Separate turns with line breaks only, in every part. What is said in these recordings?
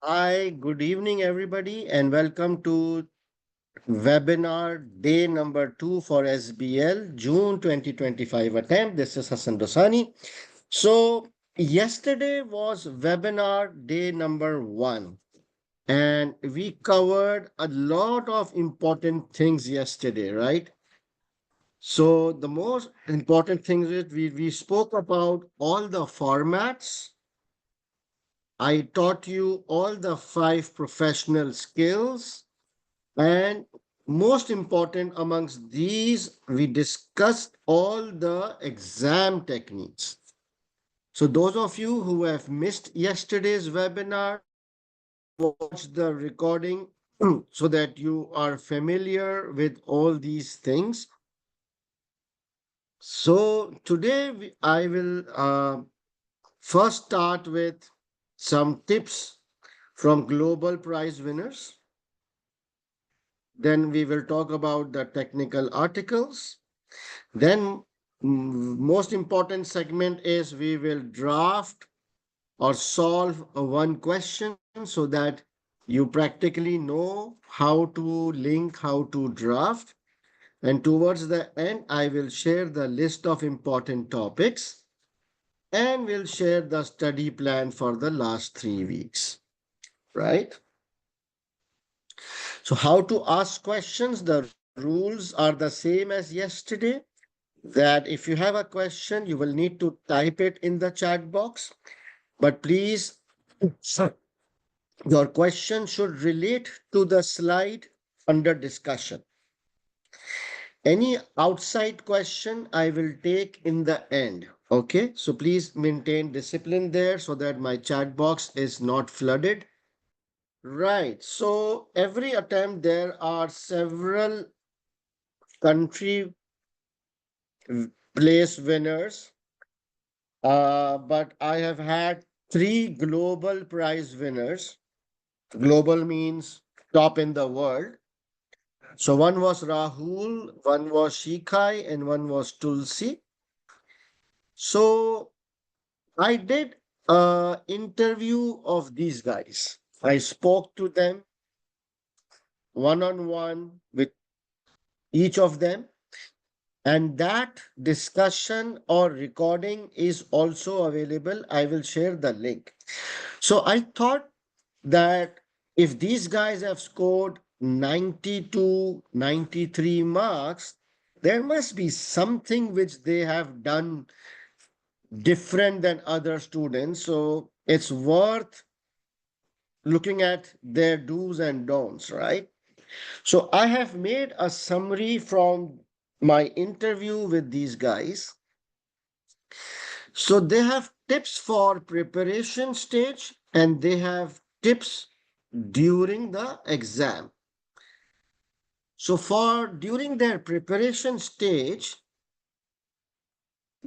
Hi, good evening, everybody, and welcome to webinar day number 2 for SBL, June 2025 attempt. This is Hasan Dossani. So, yesterday was webinar day number 1, and we covered a lot of important things yesterday, right? So, the most important things is we spoke about all the formats. I taught you all the 5 professional skills. And most important amongst these, we discussed all the exam techniques. So those of you who have missed yesterday's webinar, watch the recording so that you are familiar with all these things. So today I will first start with some tips from global prize winners. Then we will talk about the technical articles. Then most important segment is we will draft or solve one question so that you practically know how to link, how to draft. And towards the end, I will share the list of important topics and we'll share the study plan for the last 3 weeks, right? So how to ask questions? The rules are the same as yesterday. That if you have a question, you will need to type it in the chat box. But please, sir, your question should relate to the slide under discussion. Any outside question I will take in the end. Okay, so please maintain discipline there so that my chat box is not flooded. Right, so every attempt there are several country place winners. But I have had 3 global prize winners. Global means top in the world. So one was Rahul, one was Shikai, and one was Tulsi. So I did a interview of these guys. I spoke to them one on one with each of them. And that discussion or recording is also available. I will share the link. So I thought that if these guys have scored 92, 93 marks, there must be something which they have done different than other students. So it's worth looking at their do's and don'ts, right? So I have made a summary from my interview with these guys. So they have tips for preparation stage and they have tips during the exam. So for during their preparation stage,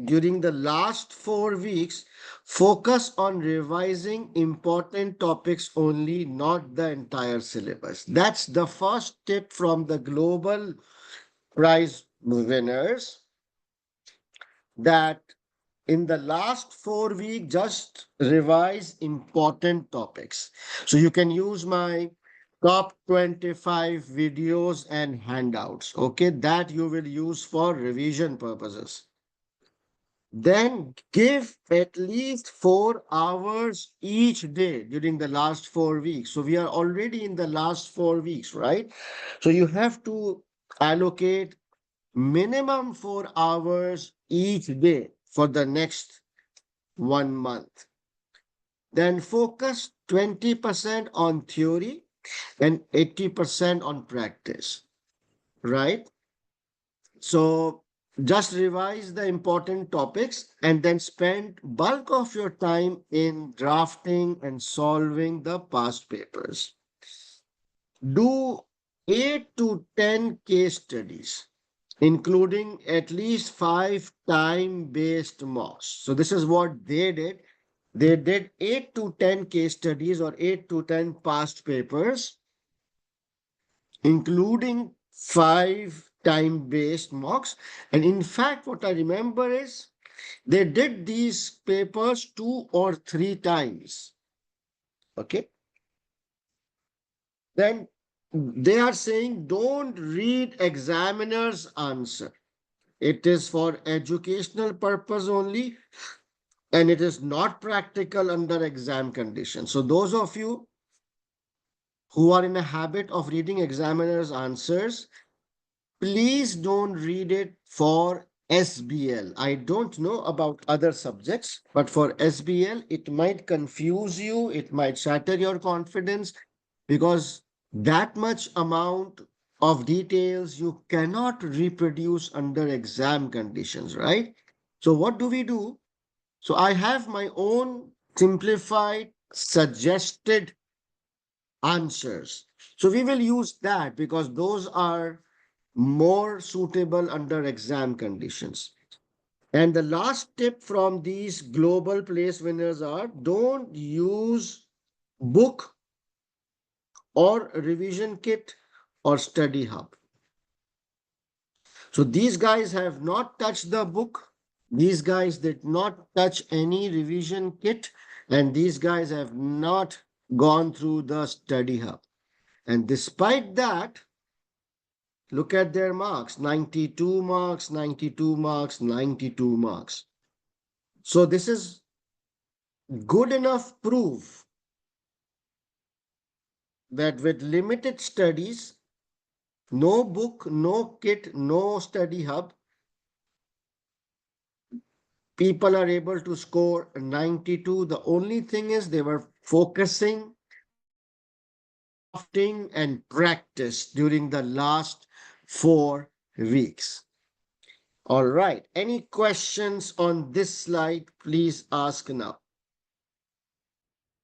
during the last 4 weeks, focus on revising important topics only, not the entire syllabus. That's the first tip from the global prize winners, that in the last 4 weeks, just revise important topics. So you can use my top 25 videos and handouts, okay, that you will use for revision purposes. Then give at least 4 hours each day during the last 4 weeks. So we are already in the last 4 weeks, right? So you have to allocate minimum 4 hours each day for the next 1 month. Then focus 20% on theory and 80% on practice, right? So just revise the important topics and then spend bulk of your time in drafting and solving the past papers. Do 8 to 10 case studies, including at least 5 time-based mocks. So this is what they did. They did 8 to 10 case studies or 8 to 10 past papers, including 5 time-based mocks. And in fact, what I remember is they did these papers 2 or 3 times. Okay. Then they are saying don't read examiner's answer. It is for educational purpose only, and it is not practical under exam conditions. So those of you who are in a habit of reading examiner's answers, please don't read it for SBL. I don't know about other subjects, but for SBL, it might confuse you, it might shatter your confidence, because that much amount of details you cannot reproduce under exam conditions, right? So what do we do? So I have my own simplified suggested answers. So we will use that because those are more suitable under exam conditions. And the last tip from these global place winners are don't use book or revision kit or study hub. So these guys have not touched the book. These guys did not touch any revision kit, and these guys have not gone through the study hub. And despite that, look at their marks, 92 marks, 92 marks, 92 marks. So this is good enough proof that with limited studies, no book, no kit, no study hub, people are able to score 92. The only thing is they were focusing on drafting and practice during the last 4 weeks. All right. Any questions on this slide? Please ask now.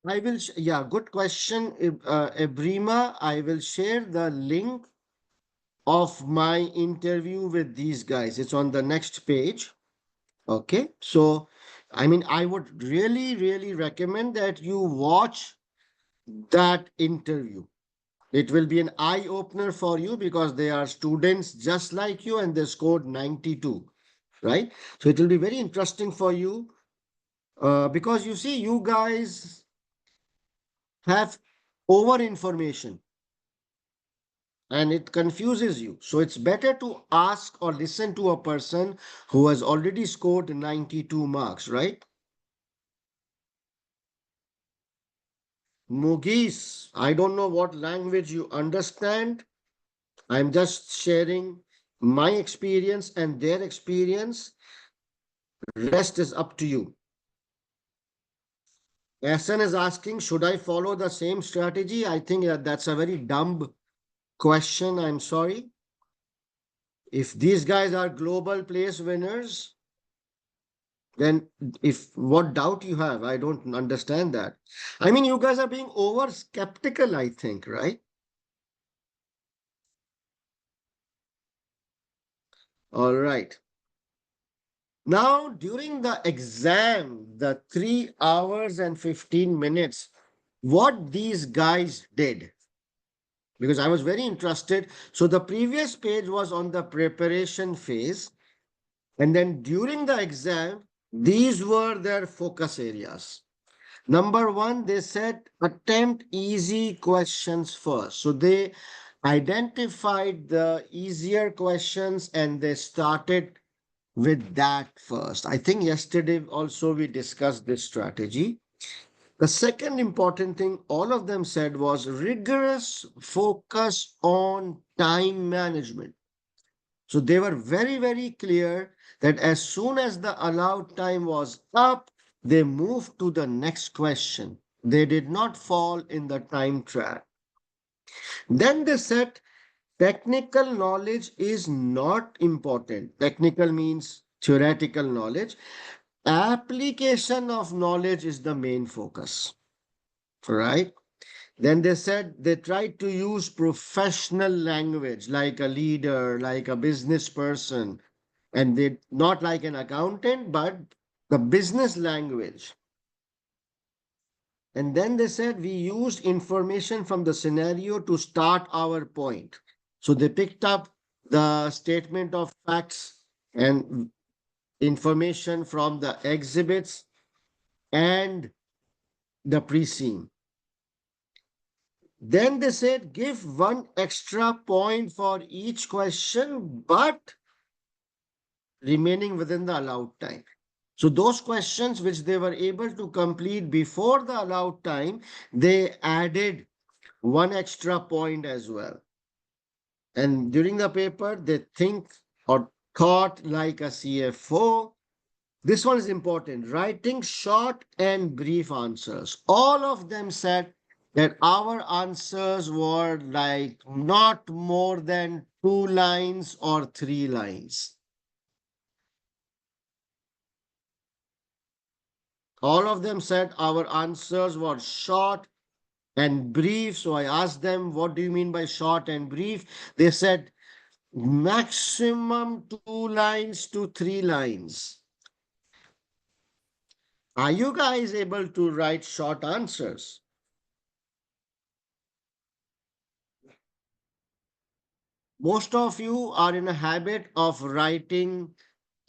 I will, yeah, good question, Ebrima. I will share the link of my interview with these guys. It's on the next page. Okay. So, I mean, I would really, really recommend that you watch that interview. It will be an eye opener for you because they are students just like you and they scored 92, right? So it will be very interesting for you because you see, you guys have over information and it confuses you. So it's better to ask or listen to a person who has already scored 92 marks, right? Mugis, I don't know what language you understand. I'm just sharing my experience and their experience. Rest is up to you. Hasan is asking, should I follow the same strategy? I think that's a very dumb question. I'm sorry. If these guys are global place winners, then if what doubt you have, I don't understand that. I mean, you guys are being over skeptical, I think, right? All right. Now, during the exam, the 3 hours and 15 minutes, what these guys did, because I was very interested. So the previous page was on the preparation phase. And then during the exam, these were their focus areas. Number one, they said attempt easy questions first. So they identified the easier questions and they started with that first. I think yesterday also we discussed this strategy. The second important thing all of them said was rigorous focus on time management. So they were very, very clear that as soon as the allowed time was up, they moved to the next question. They did not fall in the time trap. Then they said technical knowledge is not important. Technical means theoretical knowledge. Application of knowledge is the main focus, right? Then they said they tried to use professional language like a leader, like a business person, and they not like an accountant, but the business language. And then they said we used information from the scenario to start our point. So they picked up the statement of facts and information from the exhibits and the pre-scene. Then they said give one extra point for each question, but remaining within the allowed time. So those questions which they were able to complete before the allowed time, they added one extra point as well. And during the paper, they think or thought like a CFO. This one is important. Writing short and brief answers. All of them said that our answers were like not more than 2 lines or 3 lines. All of them said our answers were short and brief. So I asked them, what do you mean by short and brief? They said maximum 2 lines to 3 lines. Are you guys able to write short answers? Most of you are in a habit of writing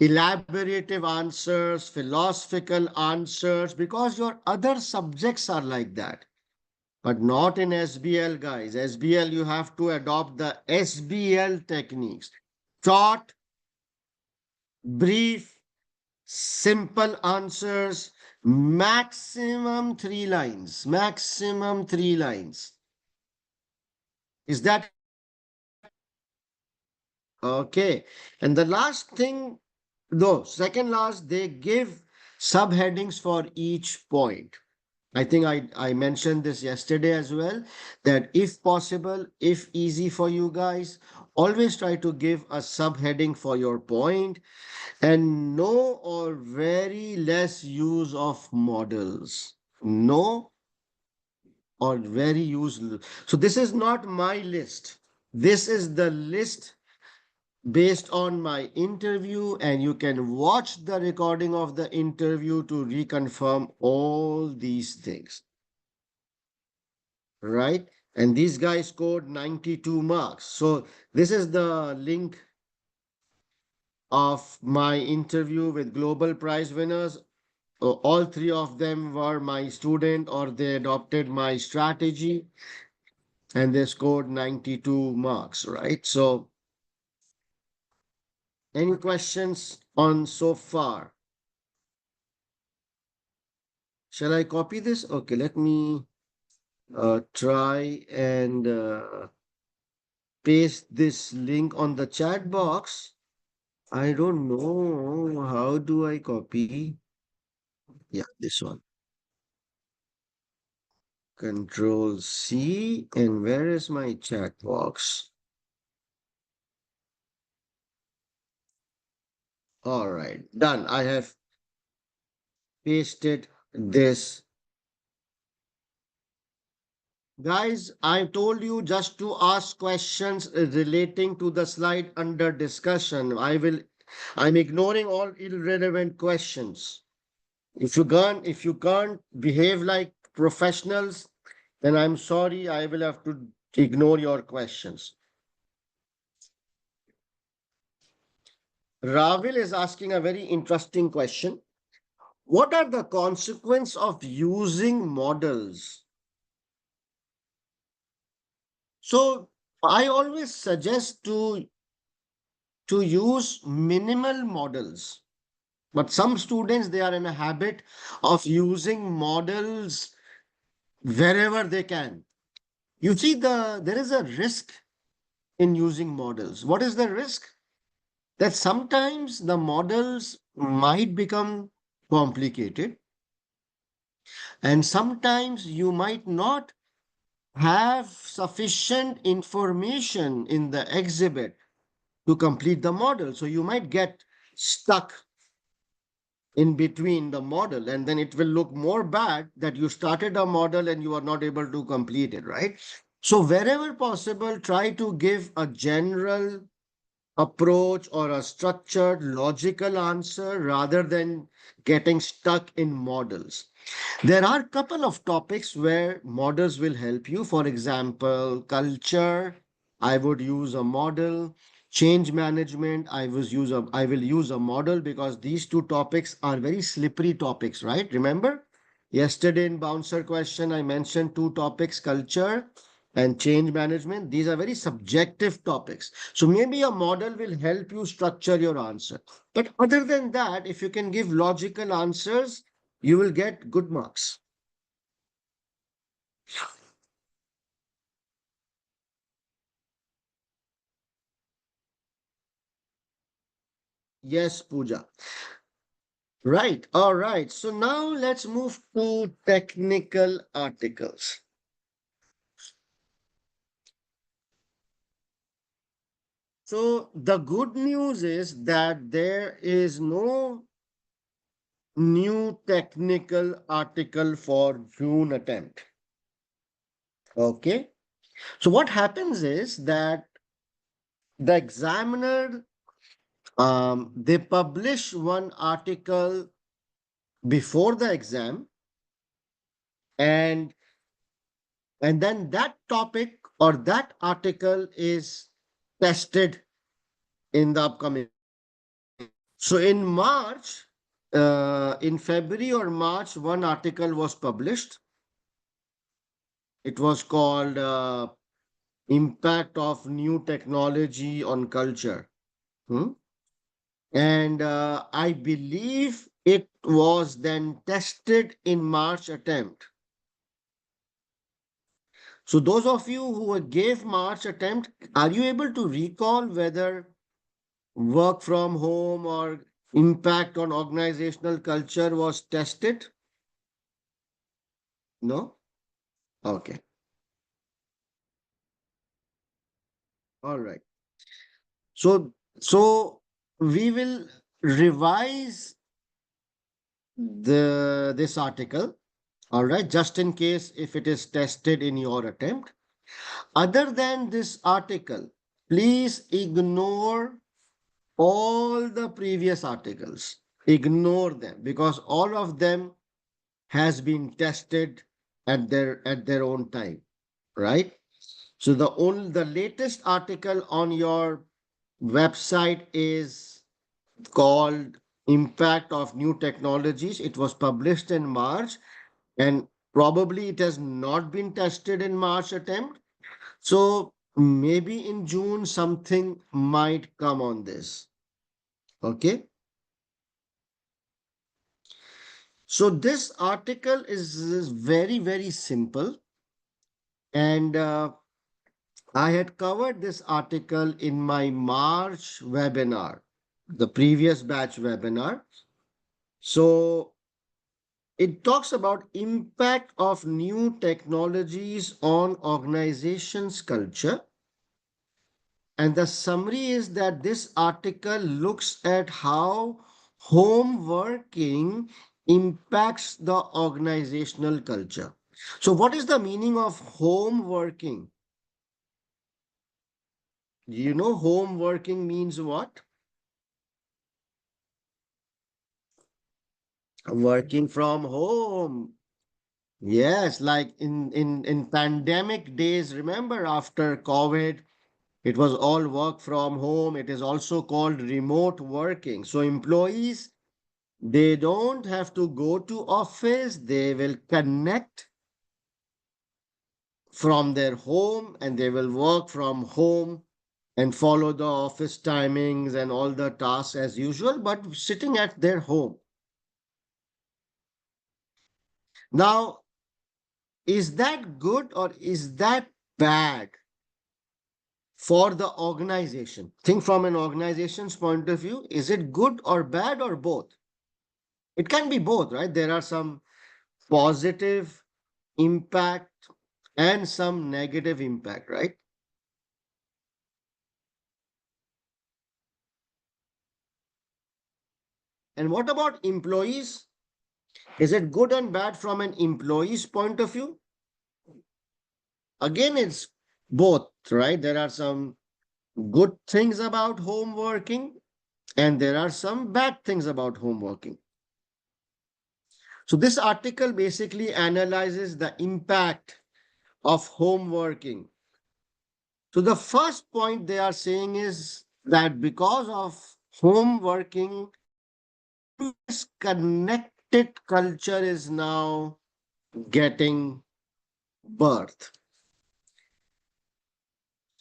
elaborative answers, philosophical answers, because your other subjects are like that. But not in SBL, guys. SBL, you have to adopt the SBL techniques. Short, brief, simple answers, maximum 3 lines. Maximum 3 lines. Is that okay? And the last thing, though, second last, they give subheadings for each point. I think I mentioned this yesterday as well, that if possible, if easy for you guys, always try to give a subheading for your point and no or very less use of models. No or very use. So this is not my list. This is the list based on my interview, and you can watch the recording of the interview to reconfirm all these things. Right? And these guys scored 92 marks. So this is the link of my interview with Global Prize winners. All three of them were my student or they adopted my strategy and they scored 92 marks, right? So any questions on so far? Shall I copy this? Okay, let me try and paste this link on the chat box. I don't know. How do I copy? Yeah, this one. Control C. And where is my chat box? All right, done. I have pasted this. Guys, I told you just to ask questions relating to the slide under discussion. I'm ignoring all irrelevant questions. If you can't behave like professionals, then I'm sorry, I will have to ignore your questions. Ravil is asking a very interesting question. What are the consequences of using models? So I always suggest to use minimal models. But some students, they are in a habit of using models wherever they can. You see, there is a risk in using models. What is the risk? That sometimes the models might become complicated, and sometimes you might not have sufficient information in the exhibit to complete the model. So you might get stuck in between the model, and then it will look more bad that you started a model and you are not able to complete it, right? So wherever possible, try to give a general approach or a structured logical answer rather than getting stuck in models. There are a couple of topics where models will help you. For example, culture, I would use a model. Change management, I will use a model because these two topics are very slippery topics, right? Remember? Yesterday in bouncer question, I mentioned two topics, culture and change management. These are very subjective topics. So maybe a model will help you structure your answer. But other than that, if you can give logical answers, you will get good marks. Yes, Pooja. Right. All right. So now let's move to technical articles. So the good news is that there is no new technical article for June attempt. Okay. So what happens is that the examiner they publish one article before the exam, and then that topic or that article is tested in the upcoming. So in March, in February or March, one article was published. It was called Impact of New Technology on Culture. Hmm? And I believe it was then tested in March attempt. So those of you who gave March attempt, are you able to recall whether work from home or impact on organizational culture was tested? No? Okay. All right. So we will revise this article, all right, just in case if it is tested in your attempt. Other than this article, please ignore all the previous articles. Ignore them because all of them has been tested at their own time, right? So the latest article on your website is called Impact of New Technologies. It was published in March and probably it has not been tested in March attempt. So maybe in June something might come on this. Okay. So this article is very, very simple. And I had covered this article in my March webinar, the previous batch webinar. So it talks about impact of new technologies on organizations' culture. And the summary is that this article looks at how home working impacts the organizational culture. So, what is the meaning of home working? You know, home working means what? Working from home. Yes, like in pandemic days, remember after COVID, it was all work from home. It is also called remote working. So employees, they don't have to go to office. They will connect from their home and they will work from home and follow the office timings and all the tasks as usual, but sitting at their home. Now, is that good or is that bad for the organization? Think from an organization's point of view. Is it good or bad or both? It can be both, right? There are some positive impact and some negative impact, right? And what about employees? Is it good and bad from an employee's point of view? Again, it's both, right? There are some good things about home working and there are some bad things about home working. So this article basically analyzes the impact of home working. So the first point they are saying is that because of home working, this connected culture is now getting birth.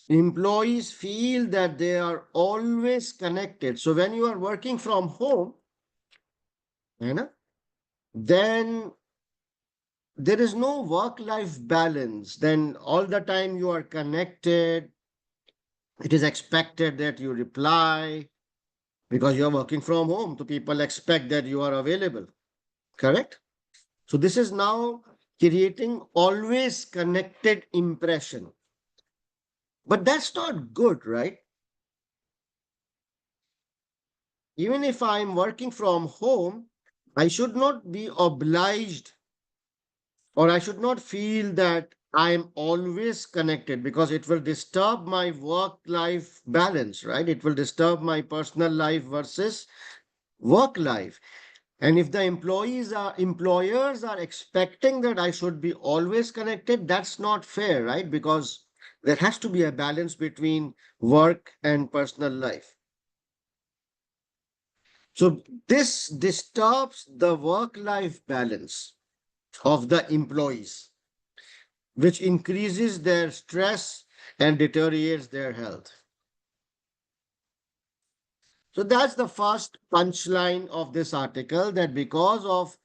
employees feel that they are always connected. So when you are working from home, you know, then there is no work-life balance. Then all the time you are connected. It is expected that you reply because you are working from home. So people expect that you are available. Correct? So this is now creating always connected impression. But that's not good, right? Even if I'm working from home, I should not be obliged, or I should not feel that I am always connected, because it will disturb my work life balance, right? It will disturb my personal life versus work life. And if the employers are expecting that I should be always connected, that's not fair, right? Because there has to be a balance between work and personal life. So this disturbs the work-life balance of the employees, which increases their stress and deteriorates their health. So that's the first punchline of this article, that because of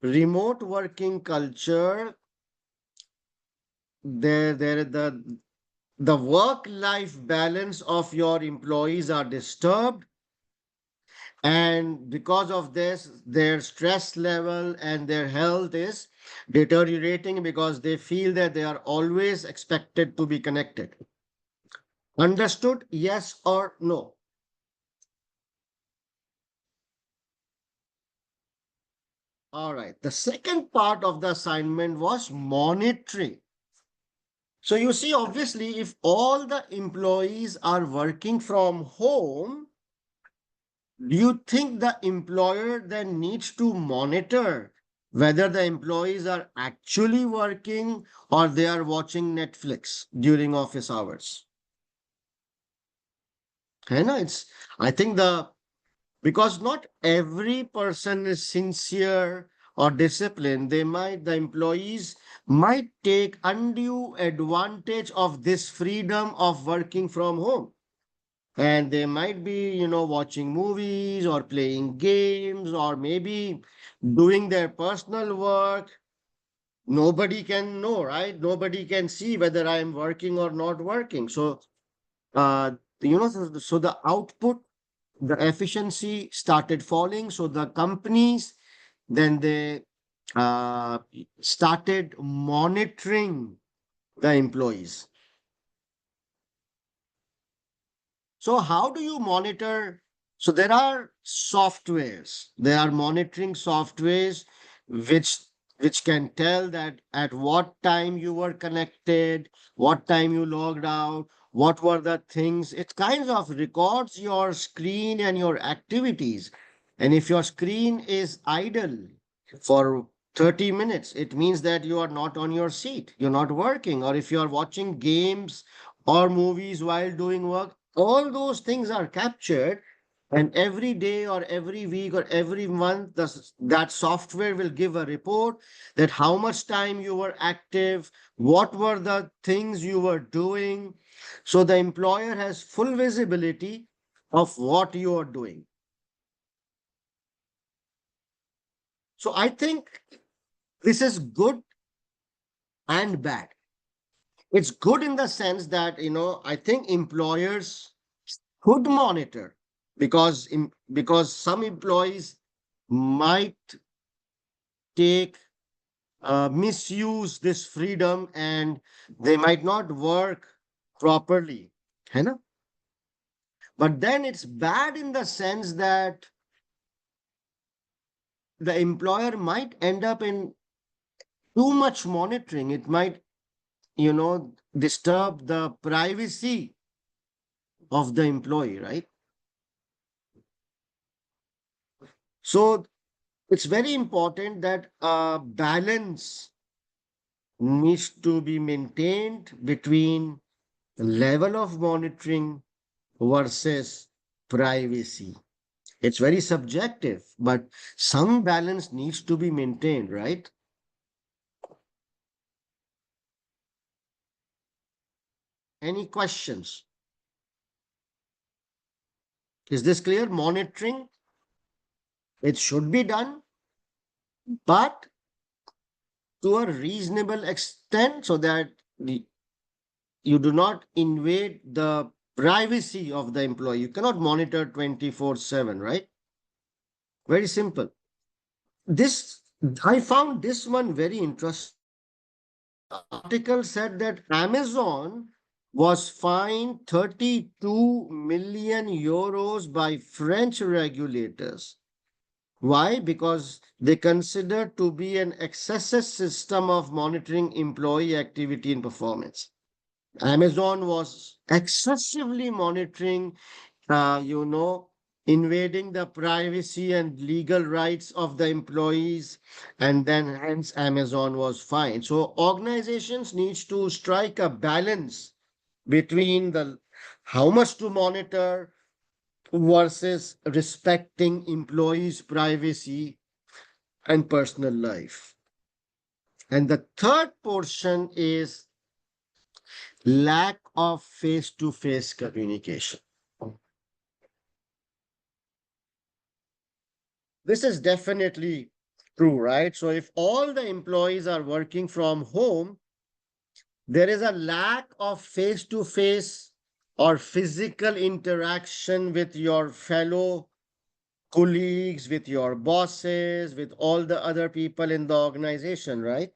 remote working culture, the work-life balance of your employees are disturbed, and because of this their stress level and their health is deteriorating, because they feel that they are always expected to be connected. Understood? Yes or no? All right, the second part of the assignment was monitoring. So you see, obviously, if all the employees are working from home, do you think the employer then needs to monitor whether the employees are actually working or they are watching Netflix during office hours? You know, I think because not every person is sincere or disciplined, the employees might take undue advantage of this freedom of working from home. And they might be, watching movies or playing games or maybe doing their personal work. Nobody can know, right? Nobody can see whether I am working or not working. So, so the output, the efficiency started falling. So the companies, then they uh, started monitoring the employees. So how do you monitor? So there are softwares, there are monitoring softwares which which can tell that at what time you were connected, what time you logged out, what were the things. It kind of records your screen and your activities. And if your screen is idle for 30 minutes, it means that you are not on your seat, you're not working. Or if you are watching games or movies while doing work, all those things are captured, and every day or every week or every month, that software will give a report that how much time you were active, what were the things you were doing. So the employer has full visibility of what you are doing. So I think this is good and bad. It's good in the sense that, I think employers could monitor, because some employees might take misuse this freedom and they might not work properly, है ना? But then it's bad in the sense that the employer might end up in too much monitoring. It might, disturb the privacy of the employee, right? So it's very important that a balance needs to be maintained between level of monitoring versus privacy. It's very subjective, but some balance needs to be maintained, right? Any questions? Is this clear? Monitoring, it should be done, but to a reasonable extent so that you do not invade the privacy of the employee. You cannot monitor 24/7, right? Very simple. This, I found this one very interesting. Article said that Amazon was fined 32 million euros by French regulators. Why? Because they consider to be an excessive system of monitoring employee activity and performance. Amazon was excessively monitoring, invading the privacy and legal rights of the employees, and then hence Amazon was fined. So organizations needs to strike a balance between the how much to monitor versus respecting employees' privacy and personal life. And the third portion is lack of face-to-face communication. This is definitely true, right? So if all the employees are working from home, there is a lack of face-to-face or physical interaction with your fellow colleagues, with your bosses, with all the other people in the organization, right?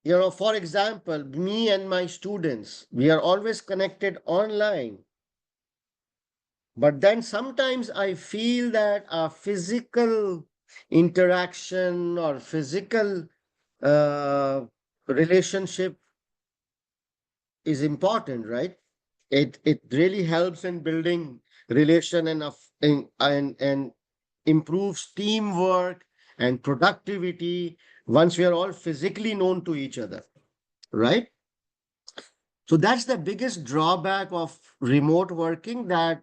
For example, me and my students, we are always connected online. But then sometimes I feel that a physical interaction or physical uh, relationship is important, right? It really helps in building relation and improves teamwork and productivity once we are all physically known to each other, right? So that's the biggest drawback of remote working, that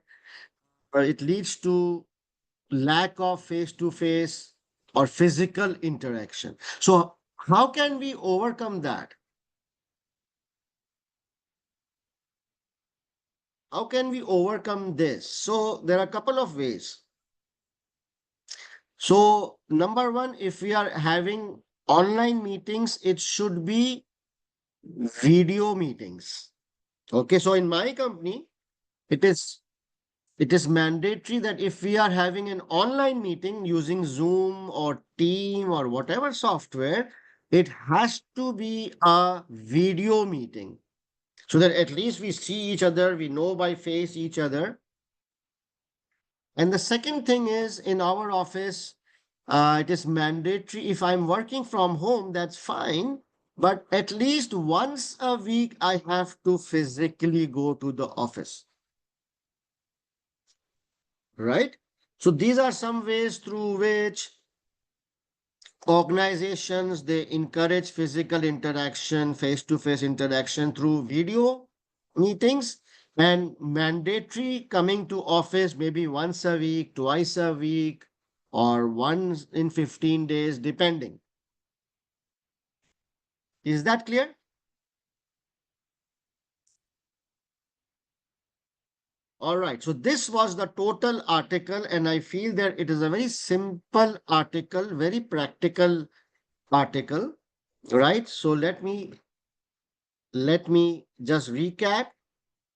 it leads to lack of face to face or physical interaction. So, how can we overcome that? How can we overcome this? So, there are a couple of ways. So, number one, if we are having online meetings, it should be video meetings. Okay, so in my company, it is it is mandatory that if we are having an online meeting using Zoom or Team or whatever software, it has to be a video meeting so that at least we see each other, we know by face each other. And the second thing is, in our office, it is mandatory. If I'm working from home, that's fine. But at least once a week, I have to physically go to the office, right? So these are some ways through which organizations, they encourage physical interaction, face-to-face interaction through video meetings, and mandatory coming to office maybe once a week, twice a week, or once in 15 days, depending. Is that clear? All right. So this was the total article, and I feel that it is a very simple article, very practical article, right? So let me just recap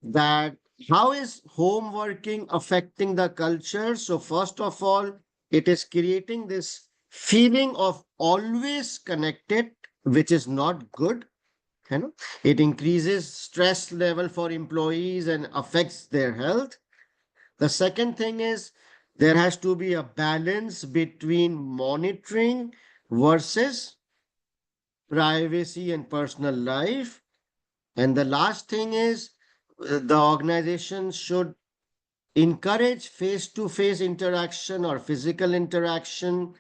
that how is home working affecting the culture. So first of all, it is creating this feeling of always connected, which is not good. It increases stress level for employees and affects their health. The second thing is there has to be a balance between monitoring versus privacy and personal life. And the last thing is the organization should encourage face-to-face interaction or physical interaction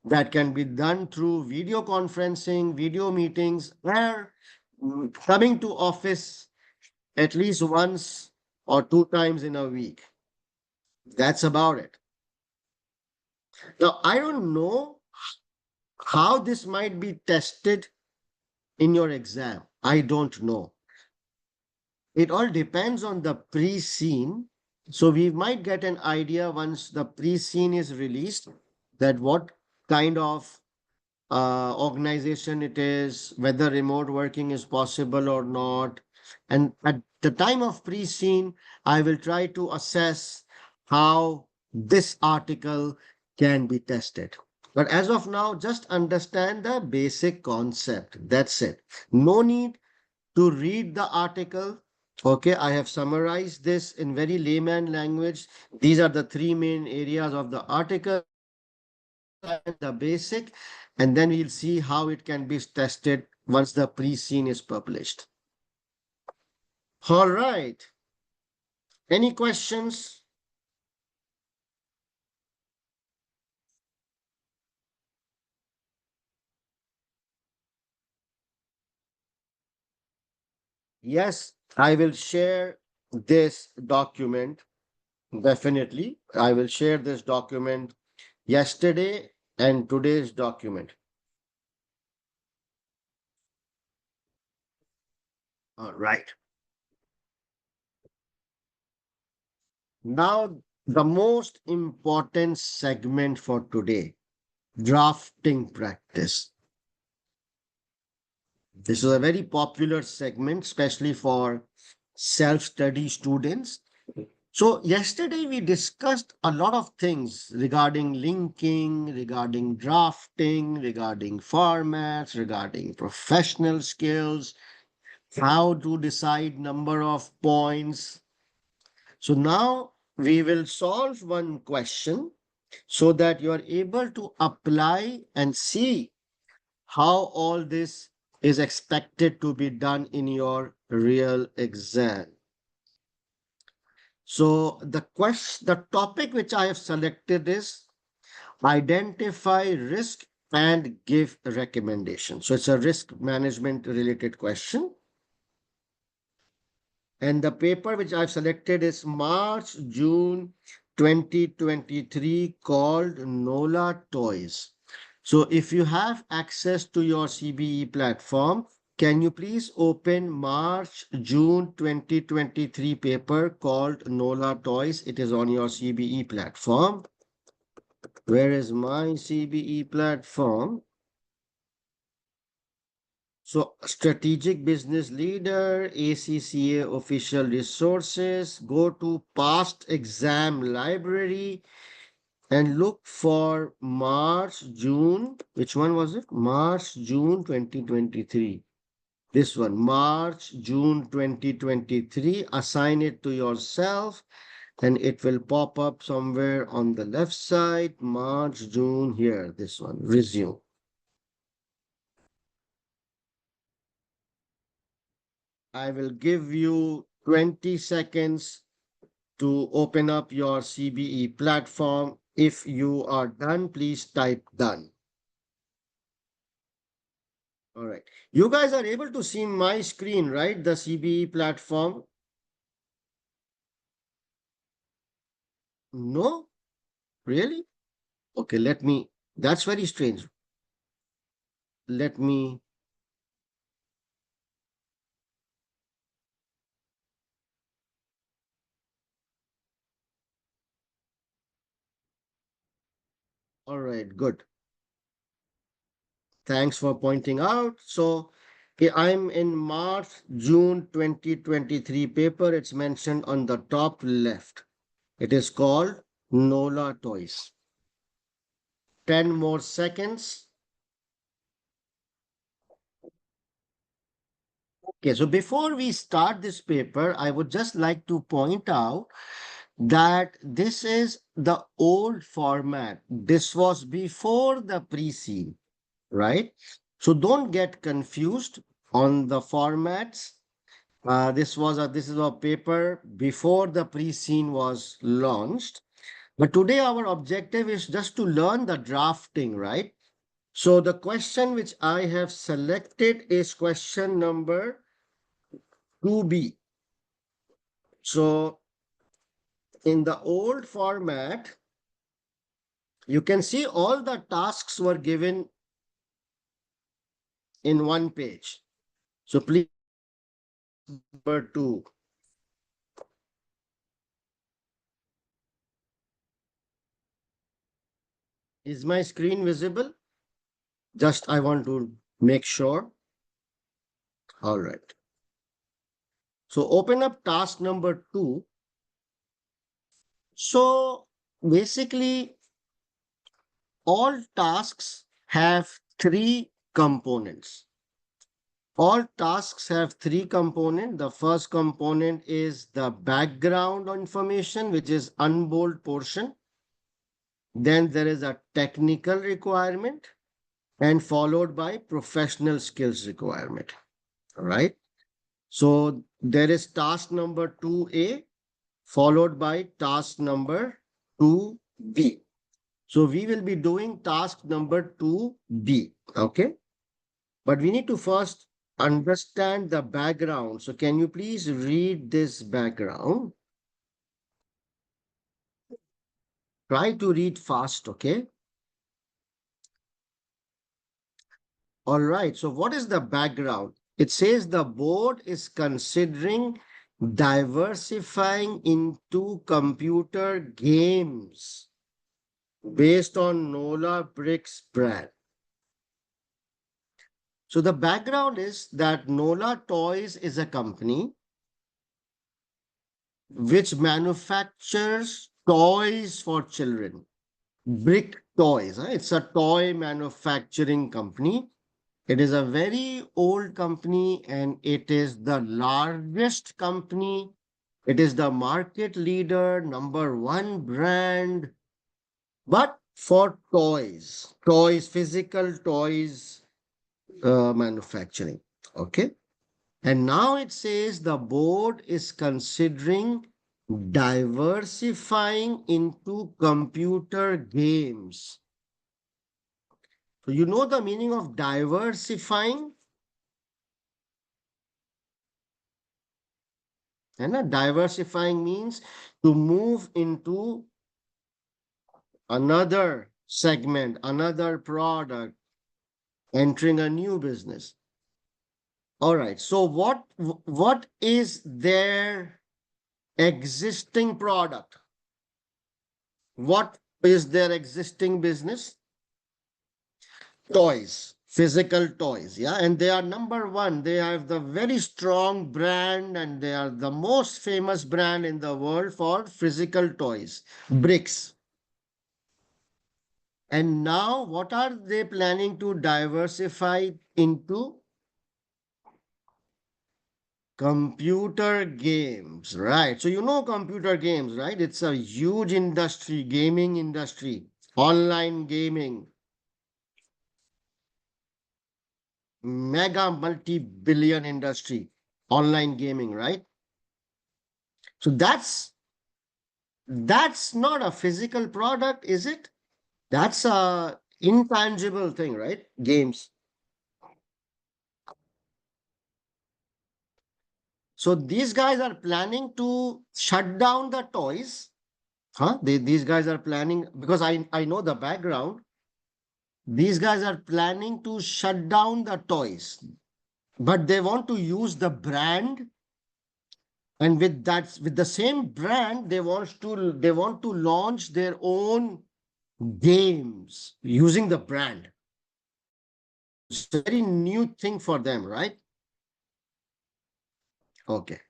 that can be done through video conferencing, video meetings, or coming to office at least once or two times in a week. That's about it. Now, I don't know how this might be tested in your exam. I don't know. It all depends on the pre-scene. So we might get an idea once the pre-scene is released that what kind of organization it is, whether remote working is possible or not. And at the time of pre-scene, I will try to assess how this article can be tested. But as of now, just understand the basic concept. That's it. No need to read the article. Okay, I have summarized this in very layman language. These are the three main areas of the article and the basic, and then we'll see how it can be tested once the pre-scene is published. All right. Any questions? Yes, I will share this document. Definitely. I will share this document yesterday and today's document. All right. Now, the most important segment for today, drafting practice. This is a very popular segment, especially for self-study students. So yesterday we discussed a lot of things regarding linking, regarding drafting, regarding formats, regarding professional skills, how to decide number of points. So now we will solve one question so that you are able to apply and see how all this is expected to be done in your real exam. So the topic which I have selected is identify risk and give recommendation. So it's a risk management related question. And the paper which I've selected is March, June 2023 called NOLA Toys. So if you have access to your CBE platform, can you please open March, June 2023 paper called NOLA Toys? It is on your CBE platform. Where is my CBE platform? So, strategic business leader, ACCA official resources, go to past exam library and look for March, June. Which one was it? March, June 2023. This one, March, June 2023. Assign it to yourself and it will pop up somewhere on the left side. March, June, here, this one, resume. I will give you 20 seconds to open up your CBE platform. If you are done, please type done. All right. You guys are able to see my screen, right? The CBE platform. No? Really? Okay, that's very strange. Let me, all right, good. Thanks for pointing out. So I'm in March, June 2023 paper. It's mentioned on the top left. It is called NOLA Toys. 10 more seconds. Okay, so before we start this paper, I would just like to point out that this is the old format. This was before the pre-scene, right? So don't get confused on the formats. This is a paper before the pre-scene was launched. But today our objective is just to learn the drafting, right? So the question which I have selected is question number 2B. So in the old format, you can see all the tasks were given in one page. So please, number 2. Is my screen visible? Just I want to make sure. All right. So open up task number 2. So basically, all tasks have three components. All tasks have three components. The first component is the background information, which is unbold portion. Then there is a technical requirement and followed by professional skills requirement. All right. So there is task number 2A followed by task number 2B. So we will be doing task number 2B. Okay. But we need to first understand the background. So can you please read this background? Try to read fast, okay? All right. So what is the background? It says the board is considering diversifying into computer games based on Nola Bricks brand. So the background is that Nola Toys is a company which manufactures toys for children. Brick Toys. It's a toy manufacturing company. It is a very old company and it is the largest company. It is the market leader, number one brand, but for toys, physical toys manufacturing. Okay. And now it says the board is considering diversifying into computer games. So you know the meaning of diversifying? And diversifying means to move into another segment, another product, entering a new business. All right. So what is their existing product? What is their existing business? Toys, physical toys. Yeah. And they are number one. They have the very strong brand and they are the most famous brand in the world for physical toys, bricks. And now what are they planning to diversify into? Computer games, right? So you know computer games, right? It's a huge industry, gaming industry, online gaming, mega multi-billion industry, online gaming, right? So that's not a physical product, is it? That's a intangible thing, right? Games. So these guys are planning to shut down the toys. Huh? These guys are planning because I know the background. These guys are planning to shut down the toys, but they want to use the brand, and with the same brand, they want to launch their own games using the brand. It's a very new thing for them, right? Okay.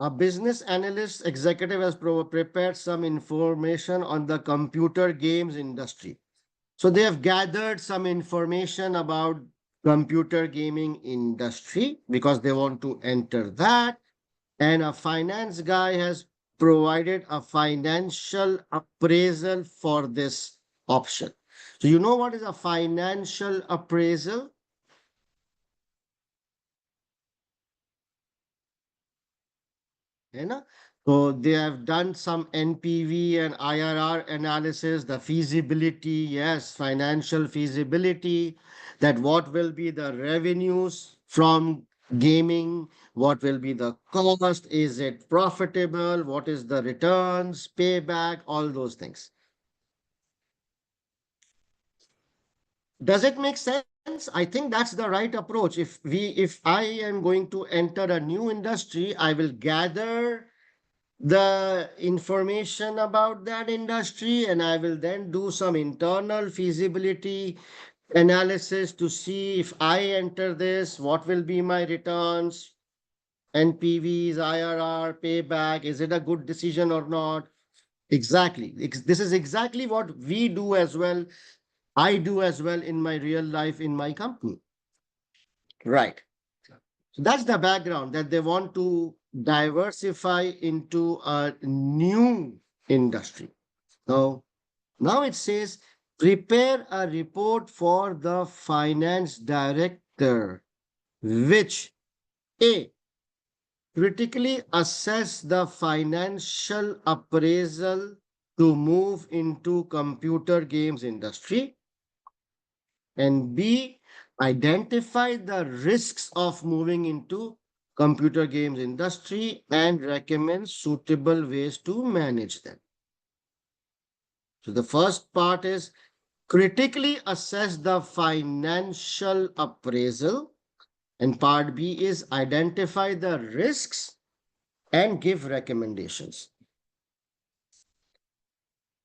A business analyst executive has prepared some information on the computer games industry. So they have gathered some information about computer gaming industry because they want to enter that. And a finance guy has provided a financial appraisal for this option. So you know what is a financial appraisal? You know? So they have done some NPV and IRR analysis, the feasibility, yes, financial feasibility, that what will be the revenues from gaming, what will be the cost, is it profitable, what is the returns, payback, all those things. Does it make sense? I think that's the right approach. If I am going to enter a new industry, I will gather the information about that industry, and I will then do some internal feasibility analysis to see if I enter this, what will be my returns, NPVs, IRR, payback, is it a good decision or not? Exactly. This is exactly what we do as well. I do as well in my real life in my company. Right. So that's the background that they want to diversify into a new industry. So now it says prepare a report for the finance director, which A, critically assess the financial appraisal to move into computer games industry, and B, identify the risks of moving into computer games industry and recommend suitable ways to manage them. So the first part is critically assess the financial appraisal, and part B is identify the risks and give recommendations.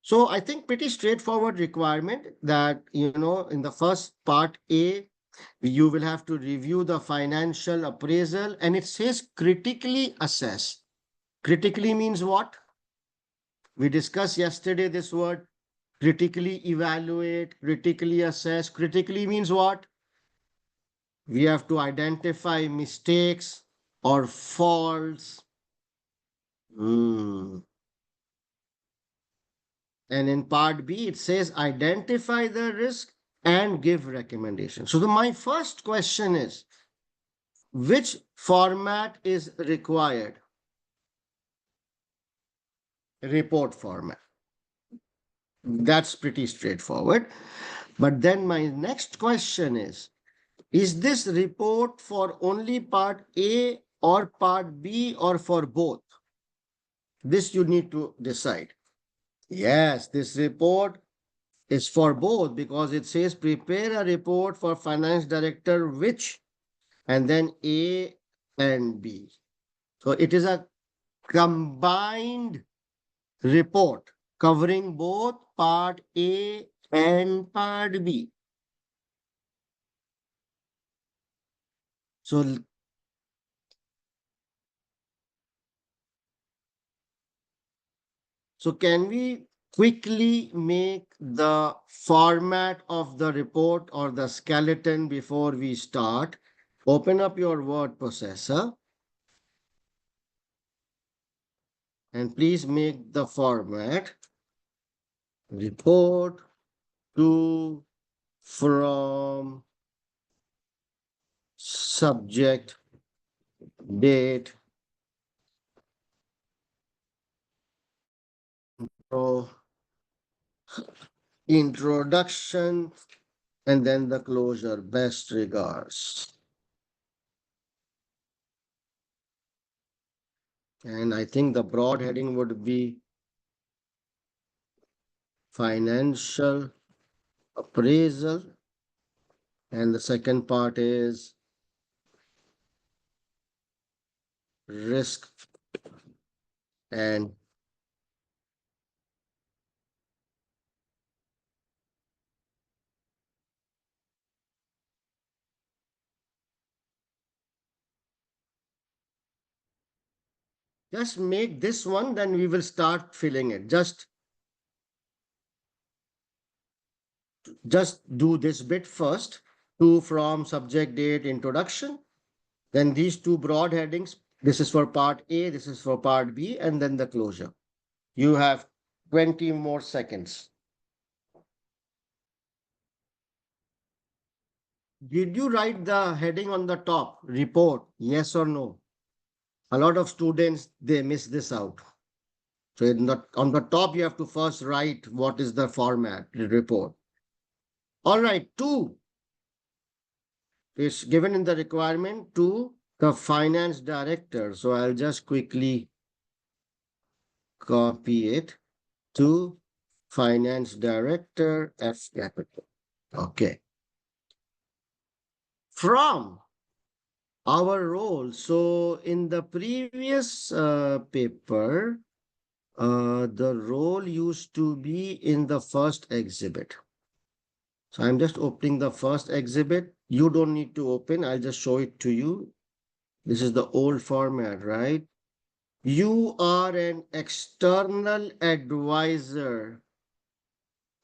So I think pretty straightforward requirement that, in the first part A, you will have to review the financial appraisal, and it says critically assess. Critically means what? We discussed yesterday this word critically evaluate, critically assess. Critically means what? We have to identify mistakes or faults. Hmm. And in part B, it says identify the risk and give recommendations. So my first question is, which format is required? Report format. That's pretty straightforward. But then my next question is this report for only part A or part B or for both? This you need to decide. Yes, this report is for both because it says prepare a report for finance director which, and then A and B. So it is a combined report covering both part A and part B. So, so can we quickly make the format of the report or the skeleton before we start? Open up your word processor and please make the format report to from subject date pro introduction and then the closure. Best regards. And I think the broad heading would be financial appraisal. And the second part is risk and just make this one, then we will start filling it. Just do this bit first. To from subject date introduction. Then these two broad headings. This is for part A, this is for part B, and then the closure. You have 20 more seconds. Did you write the heading on the top? Report, yes or no? A lot of students, they miss this out. So on the top, you have to first write what is the format, the report. All right, two is given in the requirement to the finance director. So I'll just quickly copy it to finance director F capital. Okay. From Our role. So in the previous paper, the role used to be in the first exhibit. So I'm just opening the first exhibit. You don't need to open. I'll just show it to you. This is the old format, right? You are an external advisor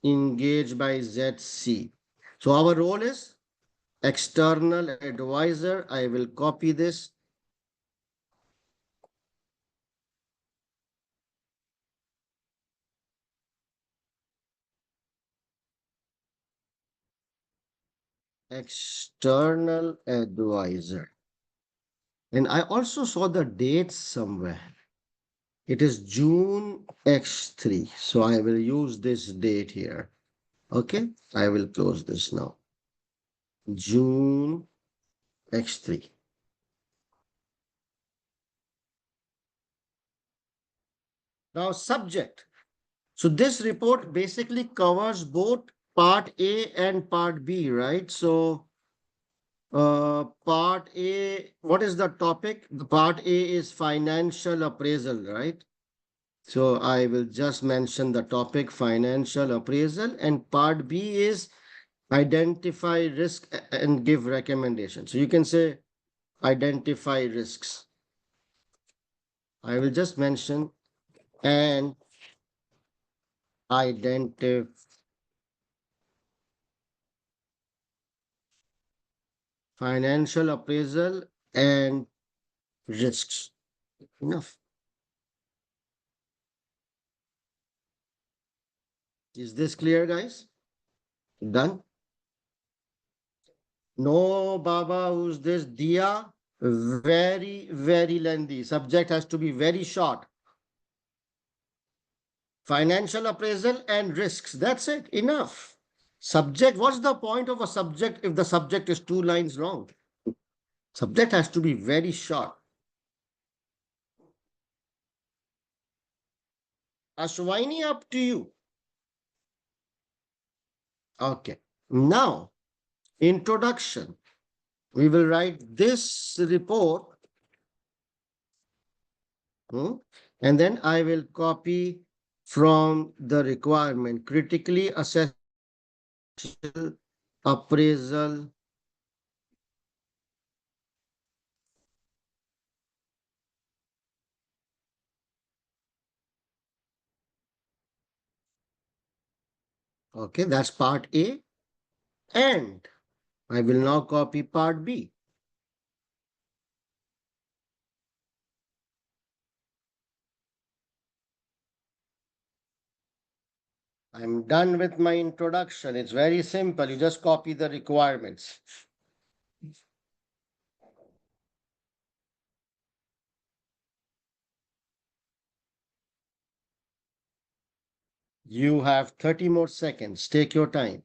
engaged by ZC. So our role is external advisor. I will copy this. External advisor. And I also saw the date somewhere. It is June X3. So I will use this date here. Okay, I will close this now. June X3. Now, subject. So this report basically covers both part A and part B, right? So part A, what is the topic? The part A is financial appraisal, right? So I will just mention the topic financial appraisal, and part B is identify risk and give recommendations. So you can say identify risks. I will just mention and identify financial appraisal and risks. Enough. Is this clear, guys? Done? No, Baba, who's this? Dia? Very, very lengthy. Subject has to be very short. Financial appraisal and risks. That's it. Enough. Subject. What's the point of a subject if the subject is 2 lines long? Subject has to be very short. Ashwini, up to you. Okay. Now, introduction. We will write this report. And then I will copy from the requirement. Critically assess appraisal. Okay, that's part A. And I will now copy part B. I'm done with my introduction. It's very simple. You just copy the requirements. You have 30 more seconds. Take your time.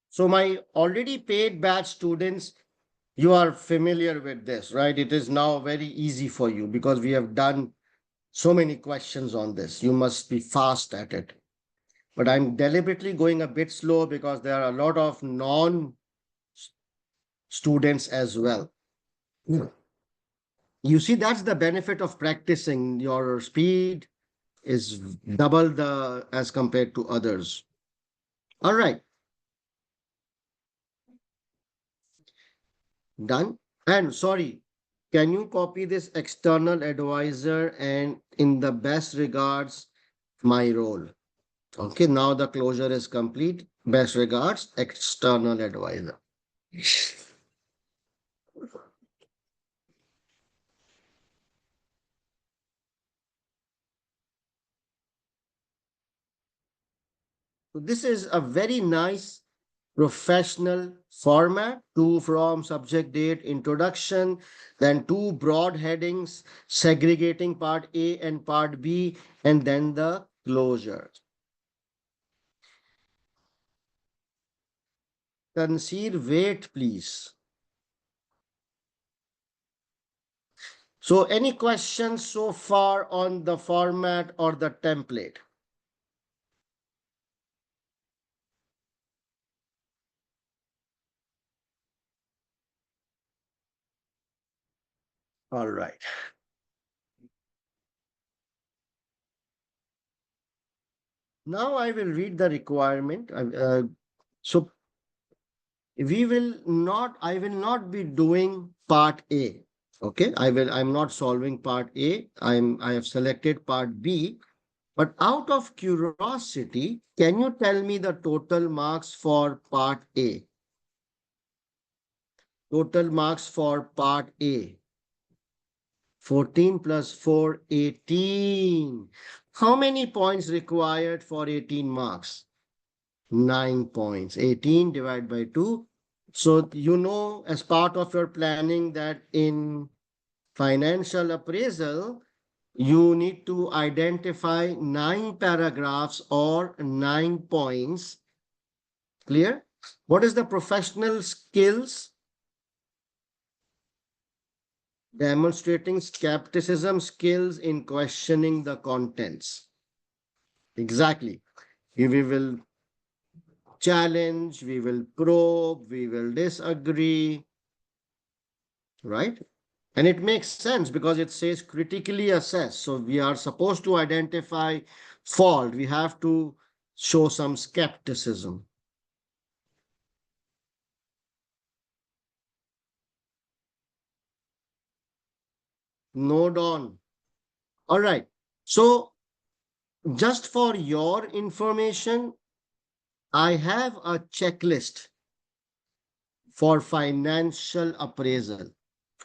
So my already paid batch students, you are familiar with this, right? It is now very easy for you because we have done so many questions on this. You must be fast at it. But I'm deliberately going a bit slow because there are a lot of non students as well. You see, that's the benefit of practicing. Your speed is double the as compared to others. All right, done. And sorry, can you copy this external advisor and in the best regards, my role? Okay, now the closure is complete. Best regards, external advisor. So this is a very nice professional format, two from subject date introduction, then two broad headings segregating part A and part B, and then the closure. Tansir, wait, please. So any questions so far on the format or the template? All right. Now I will read the requirement. So I will not be doing part A. Okay, I'm not solving part A. I have selected part B. But out of curiosity, can you tell me the total marks for part A? Total marks for part A. 14 plus 4, 18. How many points required for 18 marks? 9 points. 18 divided by 2. So, as part of your planning that in financial appraisal, you need to identify 9 paragraphs or 9 points. Clear? What is the professional skills? Demonstrating skepticism skills in questioning the contents. Exactly. We will challenge, we will probe, we will disagree, right? And it makes sense because it says critically assess. So we are supposed to identify fault. We have to show some skepticism. Node on. All right. So just for your information, I have a checklist for financial appraisal.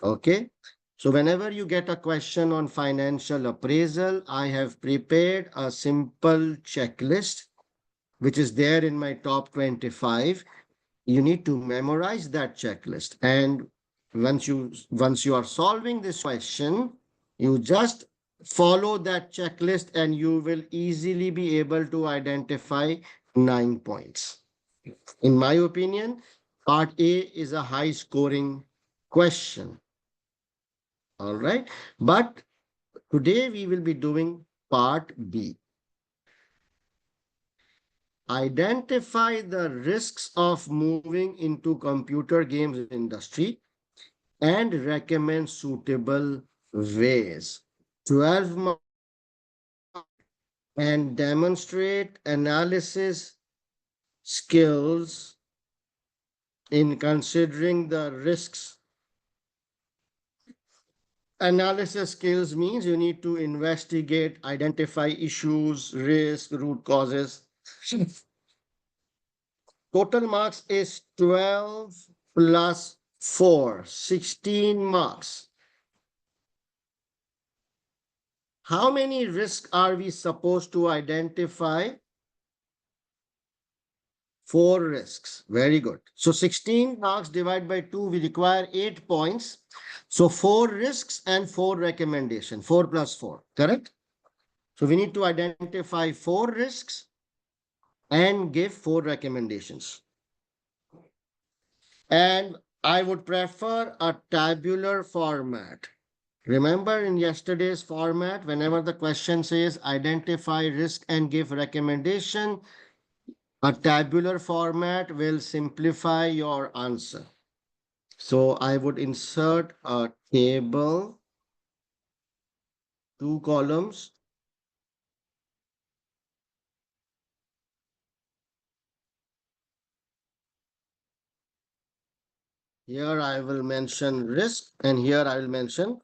Okay. So whenever you get a question on financial appraisal, I have prepared a simple checklist, which is there in my top 25. You need to memorize that checklist. And once you are solving this question, you just follow that checklist and you will easily be able to identify 9 points. In my opinion, part A is a high scoring question. All right. But today we will be doing part B. Identify the risks of moving into computer games industry and recommend suitable ways. 12 months and demonstrate analysis skills in considering the risks. Analysis skills means you need to investigate, identify issues, risk, root causes. Total marks is 12 plus 4, 16 marks. How many risks are we supposed to identify? 4 risks. Very good. So 16 marks divided by 2, we require 8 points. So 4 risks and 4 recommendation. 4 plus 4. Correct? So we need to identify 4 risks and give 4 recommendations. And I would prefer a tabular format. Remember in yesterday's format, whenever the question says identify risk and give recommendation, a tabular format will simplify your answer. So I would insert a table, 2 columns. Here I will mention risk and here I will mention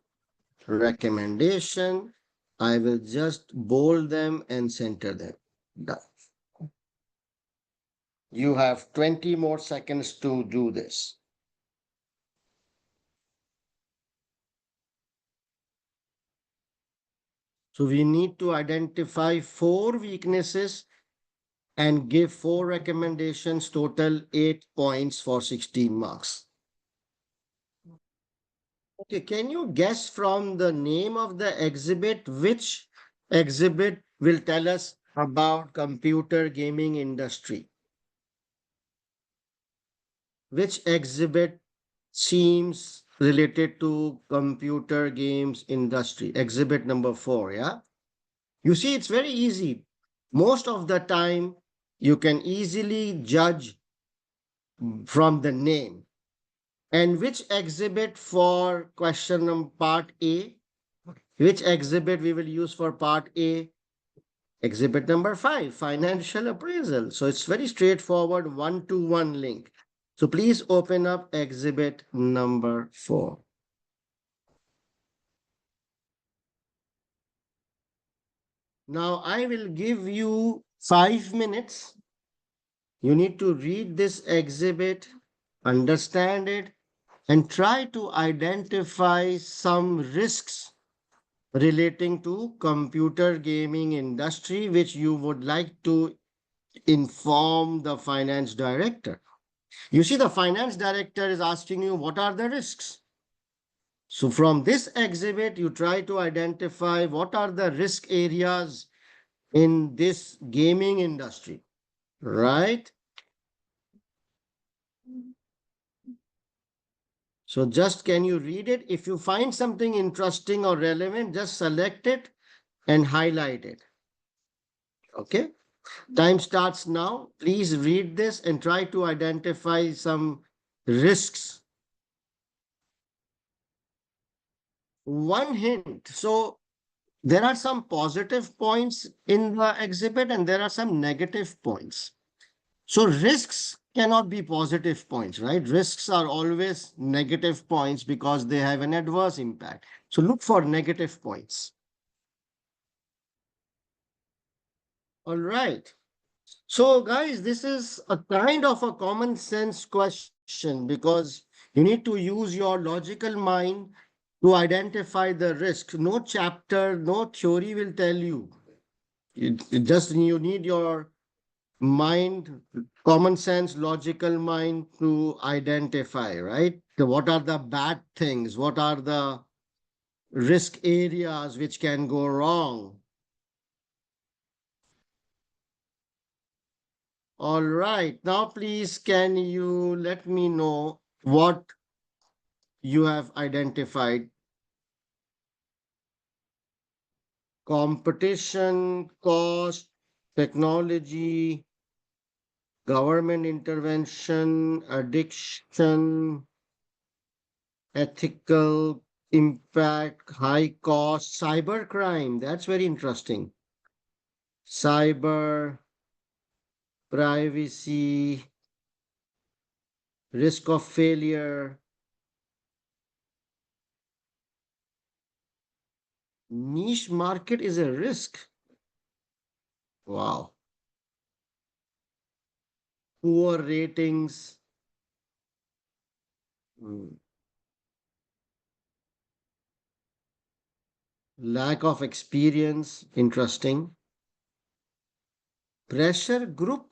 recommendation. I will just bold them and center them. Done. You have 20 more seconds to do this. So we need to identify 4 weaknesses and give 4 recommendations, total 8 points for 16 marks. Okay, can you guess from the name of the exhibit which exhibit will tell us about computer gaming industry? Which exhibit seems related to computer games industry? Exhibit number 4, yeah? You see, it's very easy. Most of the time, you can easily judge from the name. And which exhibit for question number part A? Which exhibit we will use for part A? Exhibit number 5, financial appraisal. So it's very straightforward, one-to-one link. So please open up exhibit number 4. Now I will give you 5 minutes. You need to read this exhibit, understand it, and try to identify some risks relating to computer gaming industry which you would like to inform the finance director. You see, the finance director is asking you what are the risks. So from this exhibit, you try to identify what are the risk areas in this gaming industry, right? So just can you read it? If you find something interesting or relevant, just select it and highlight it. Okay. Time starts now. Please read this and try to identify some risks. One hint. So there are some positive points in the exhibit and there are some negative points. So risks cannot be positive points, right? Risks are always negative points because they have an adverse impact. So look for negative points. All right. So guys, this is a kind of a common sense question because you need to use your logical mind to identify the risk. No chapter, no theory will tell you. It just you need your mind, common sense, logical mind to identify, right? What are the bad things? What are the risk areas which can go wrong? All right. Now, please, can you let me know what you have identified? Competition, cost, technology, government intervention, addiction, ethical impact, high cost, cyber crime. That's very interesting. Cyber, privacy, risk of failure, niche market is a risk. Wow. Poor ratings, mm, lack of experience, interesting. Pressure group,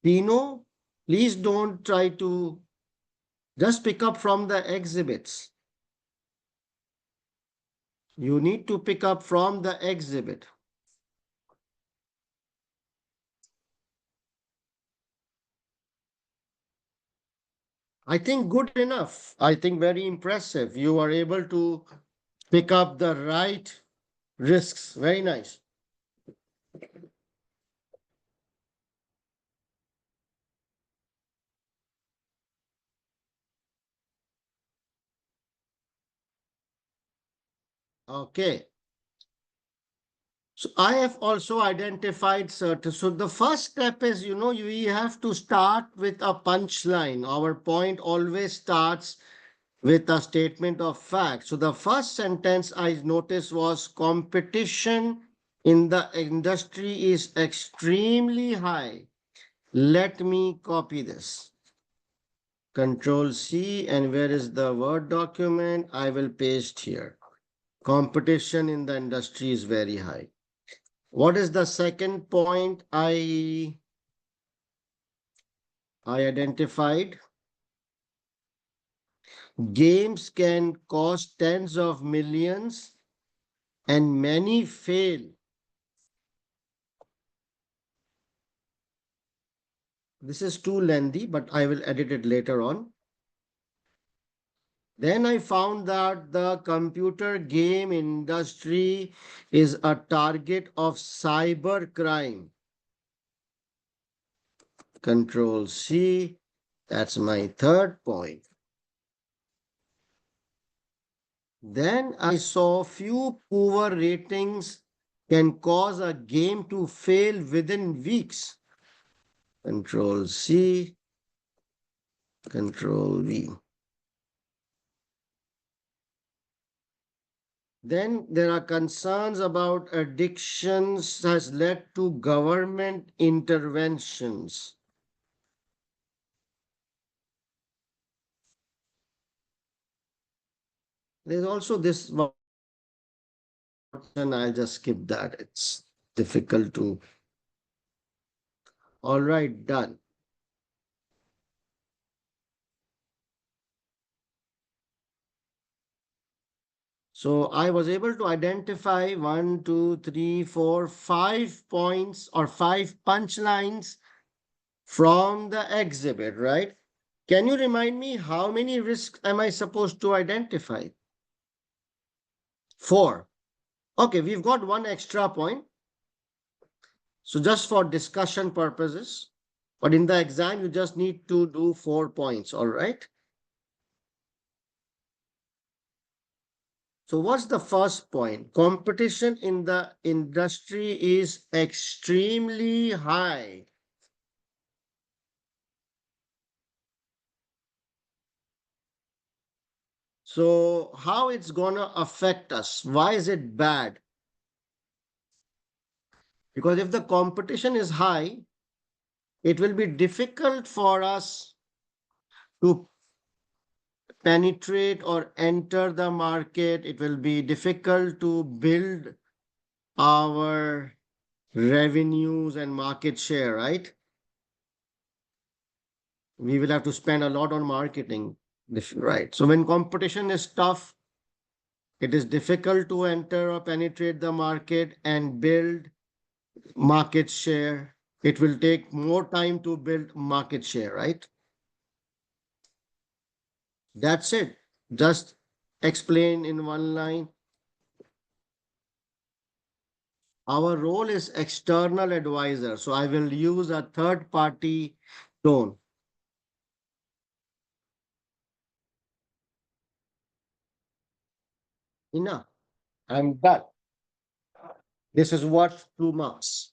Pino, please don't try to just pick up from the exhibits. You need to pick up from the exhibit. I think good enough. I think very impressive. You are able to pick up the right risks. Very nice. Okay. So I have also identified certain. So the first step is, we have to start with a punchline. Our point always starts with a statement of fact. So the first sentence I noticed was competition in the industry is extremely high. Let me copy this. Control C, and where is the Word document? I will paste here. Competition in the industry is very high. What is the second point I identified? Games can cost tens of millions and many fail. This is too lengthy, but I will edit it later on. Then I found that the computer game industry is a target of cyber crime. Control C. That's my third point. Then I saw few poor ratings can cause a game to fail within weeks. Control C, Control V. Then there are concerns about addictions has led to government interventions. There's also this one, and I'll just skip that. It's difficult to. All right, done. So I was able to identify 5 points or 5 punchlines from the exhibit, right? Can you remind me how many risks am I supposed to identify? 4. Okay, we've got one extra point. So just for discussion purposes, but in the exam, you just need to do 4 points, all right? So what's the first point? Competition in the industry is extremely high. So how it's gonna affect us? Why is it bad? Because if the competition is high, it will be difficult for us to penetrate or enter the market. It will be difficult to build our revenues and market share, right? We will have to spend a lot on marketing, right? So when competition is tough, it is difficult to enter or penetrate the market and build market share. It will take more time to build market share, right? That's it. Just explain in one line. Our role is external advisor. So I will use a third party tone. Enough. I'm done. This is what 2 marks.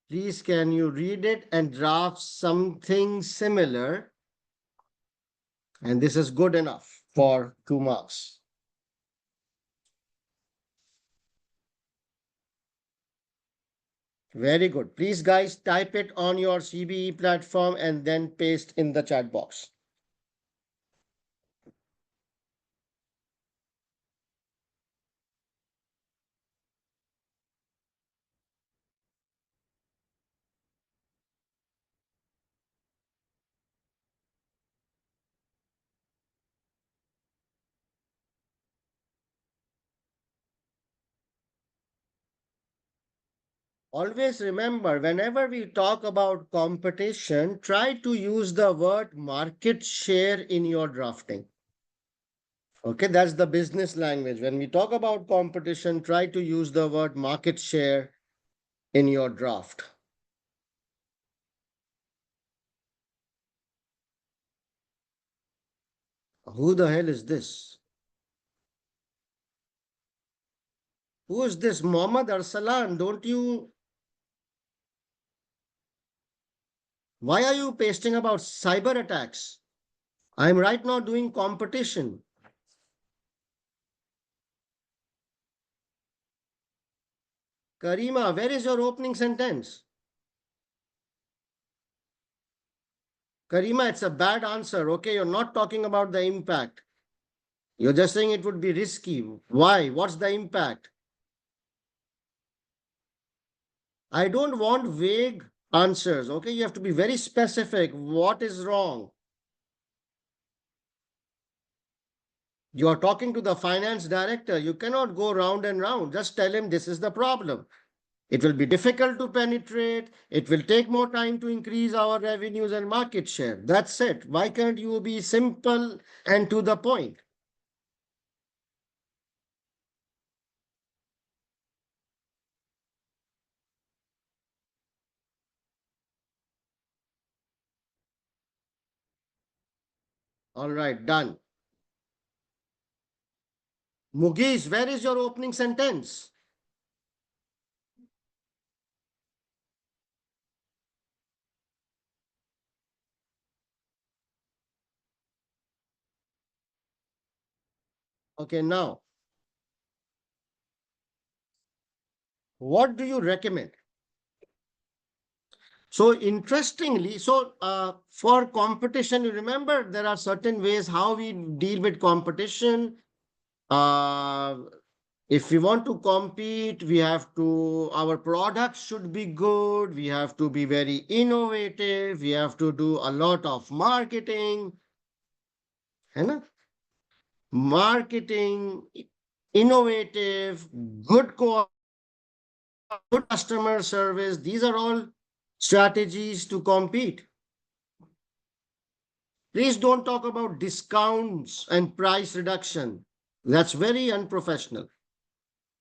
Please, can you read it and draft something similar? And this is good enough for 2 marks. Very good. Please, guys, type it on your CBE platform and then paste in the chat box. Always remember, whenever we talk about competition, try to use the word market share in your drafting. Okay, that's the business language. When we talk about competition, try to use the word market share in your draft. Who the hell is this? Who is this? Mohammed Arsalan, don't you? Why are you pasting about cyber attacks? I'm right now doing competition. Karima, where is your opening sentence? Karima, it's a bad answer. Okay, you're not talking about the impact. You're just saying it would be risky. Why? What's the impact? I don't want vague answers. Okay, you have to be very specific. What is wrong? You are talking to the finance director. You cannot go round and round. Just tell him this is the problem. It will be difficult to penetrate. It will take more time to increase our revenues and market share. That's it. Why can't you be simple and to the point? All right, done. Mugesh, where is your opening sentence? Okay, now, what do you recommend? So interestingly, for competition, you remember there are certain ways how we deal with competition. Uh, if we want to compete, we have to, our products should be good. We have to be very innovative. We have to do a lot of marketing, है ना? Marketing, innovative, good good customer service. These are all strategies to compete. Please don't talk about discounts and price reduction. That's very unprofessional.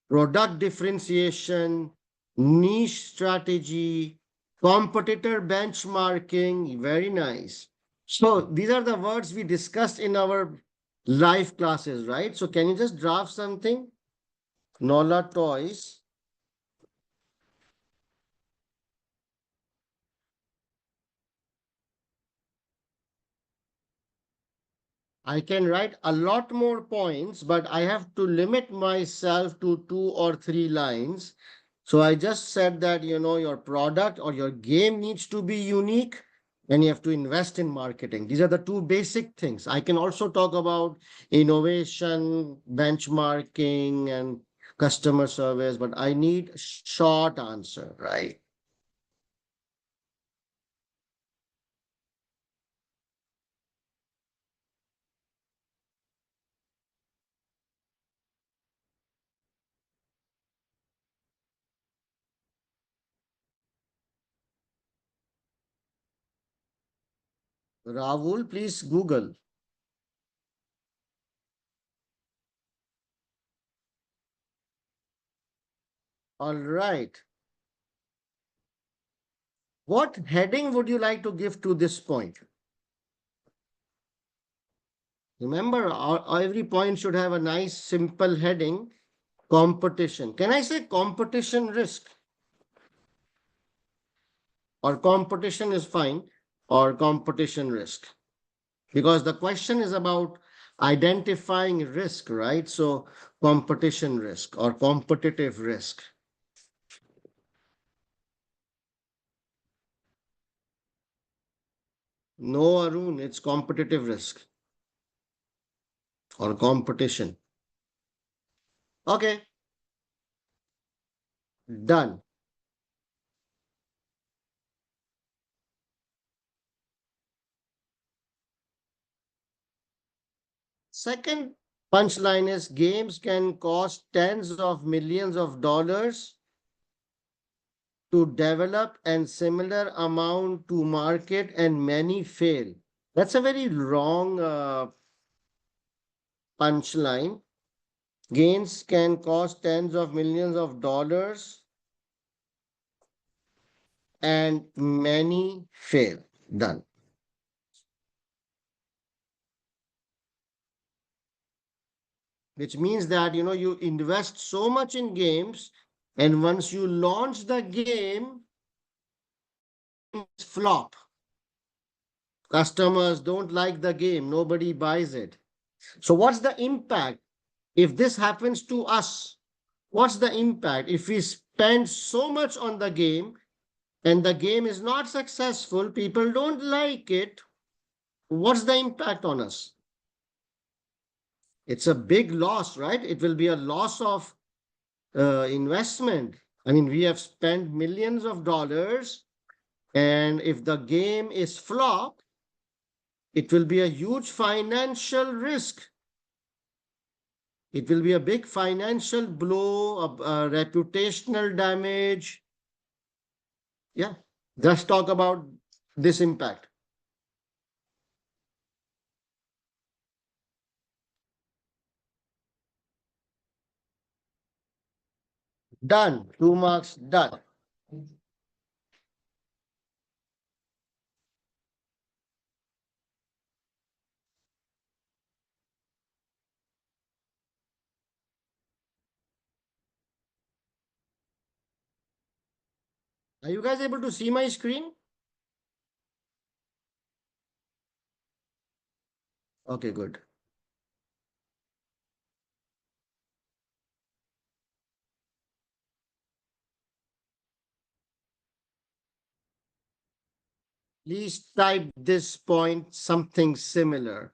Product differentiation, niche strategy, competitor benchmarking, very nice. So these are the words we discussed in our live classes, right? So can you just draft something? Nola toys. I can write a lot more points, but I have to limit myself to 2 or 3 lines. So I just said that, your product or your game needs to be unique and you have to invest in marketing. These are the two basic things. I can also talk about innovation, benchmarking, and customer service, but I need a short answer, right? Rahul, please Google. All right. What heading would you like to give to this point? Remember, every point should have a nice simple heading. Competition. Can I say competition risk? Or competition is fine, or competition risk? Because the question is about identifying risk, right? So, competition risk or competitive risk. No, Arun, it's competitive risk or competition. Okay, done. Second punchline is games can cost tens of millions of dollars to develop and similar amount to market and many fail. That's a very wrong punchline. Gains can cost tens of millions of dollars and many fail. Done. Which means that you invest so much in games, and once you launch the game, it's flop. Customers don't like the game, nobody buys it. So what's the impact if this happens to us? What's the impact if we spend so much on the game and the game is not successful, people don't like it? What's the impact on us? It's a big loss, right? It will be a loss of investment. I mean, we have spent millions of dollars, and if the game is flop, it will be a huge financial risk. It will be a big financial blow, a reputational damage. Yeah, just talk about this impact. Done. 2 marks, done. Are you guys able to see my screen? Okay, good. Please type this point something similar.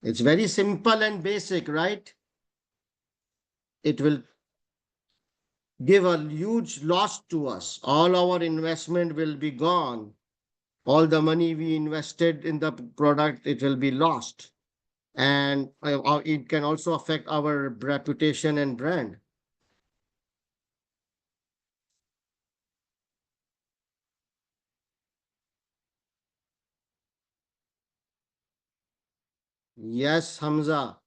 It's very simple and basic, right? It will give a huge loss to us. All our investment will be gone. All the money we invested in the product, it will be lost. And it can also affect our reputation and brand. Yes, Hamza.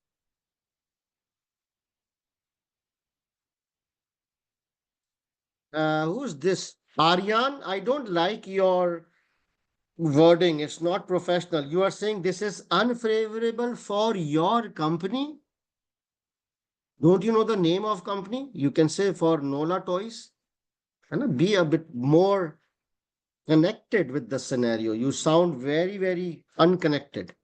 Who's this? Aryan, I don't like your wording. It's not professional. You are saying this is unfavorable for your company? Don't you know the name of company? You can say for Nola Toys. And be a bit more connected with the scenario. You sound very, very unconnected.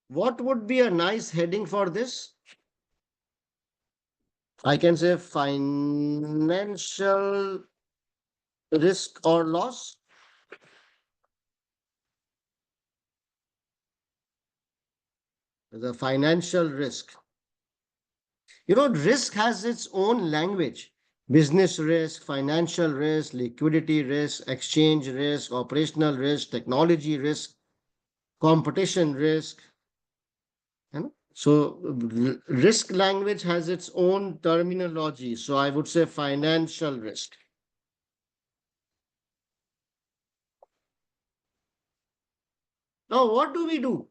What would be a nice heading for this? I can say financial risk or loss. The financial risk. You know, risk has its own language. Business risk, financial risk, liquidity risk, exchange risk, operational risk, technology risk, competition risk. You know? So, risk language has its own terminology. So, I would say financial risk. Now, what do we do?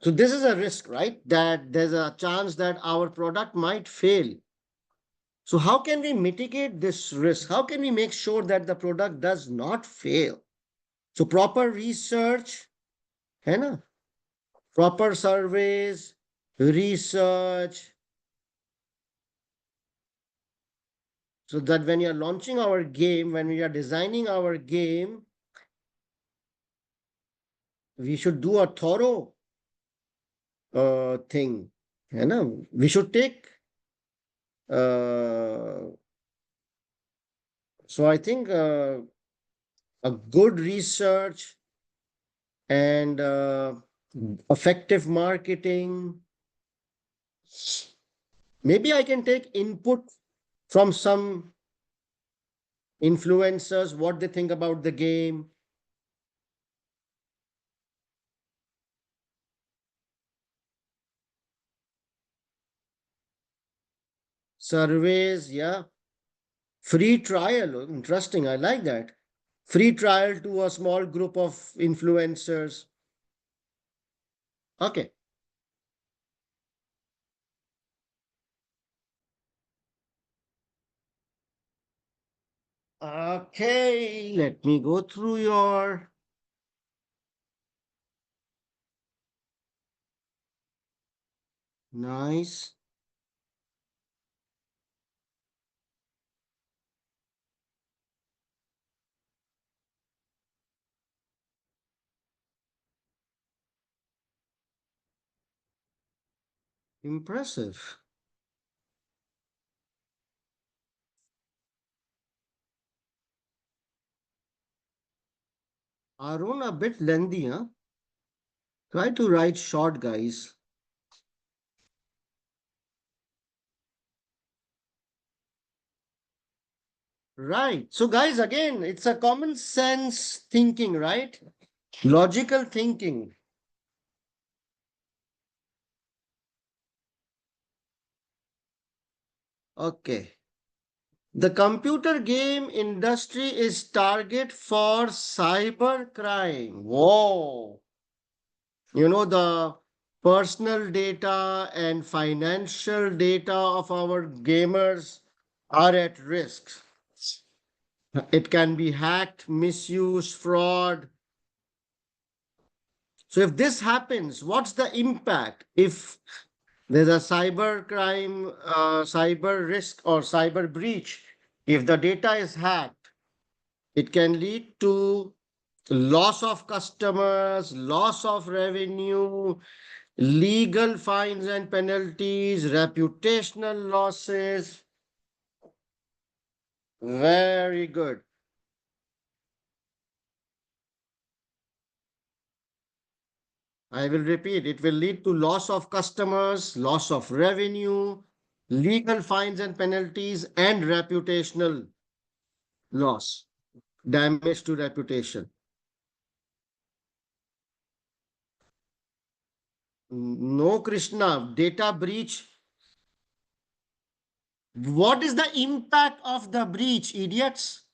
So, this is a risk, right? That there's a chance that our product might fail. So, how can we mitigate this risk? How can we make sure that the product does not fail? So, proper research, है ना? Proper surveys, research, so that when you are launching our game, when we are designing our game, we should do a thorough thing. You know, we should take. So I think a good research and effective marketing. Maybe I can take input from some influencers, what they think about the game. Surveys, yeah. Free trial. Oh, interesting. I like that. Free trial to a small group of influencers. Okay. Okay. Let me go through your. Nice. Impressive. Arun, a bit lengthy, huh? Try to write short, guys. Right. So, guys, again, it's a common sense thinking, right? Logical thinking. Okay. The computer game industry is target for cyber crime. Whoa. You know, the personal data and financial data of our gamers are at risk. It can be hacked, misused, fraud. So if this happens, what's the impact? If there's a cyber crime, cyber risk or cyber breach, if the data is hacked, it can lead to loss of customers, loss of revenue, legal fines and penalties, reputational losses. Very good. I will repeat, it will lead to loss of customers, loss of revenue, legal fines and penalties, and reputational loss, damage to reputation. No, Krishna, data breach. What is the impact of the breach, idiots?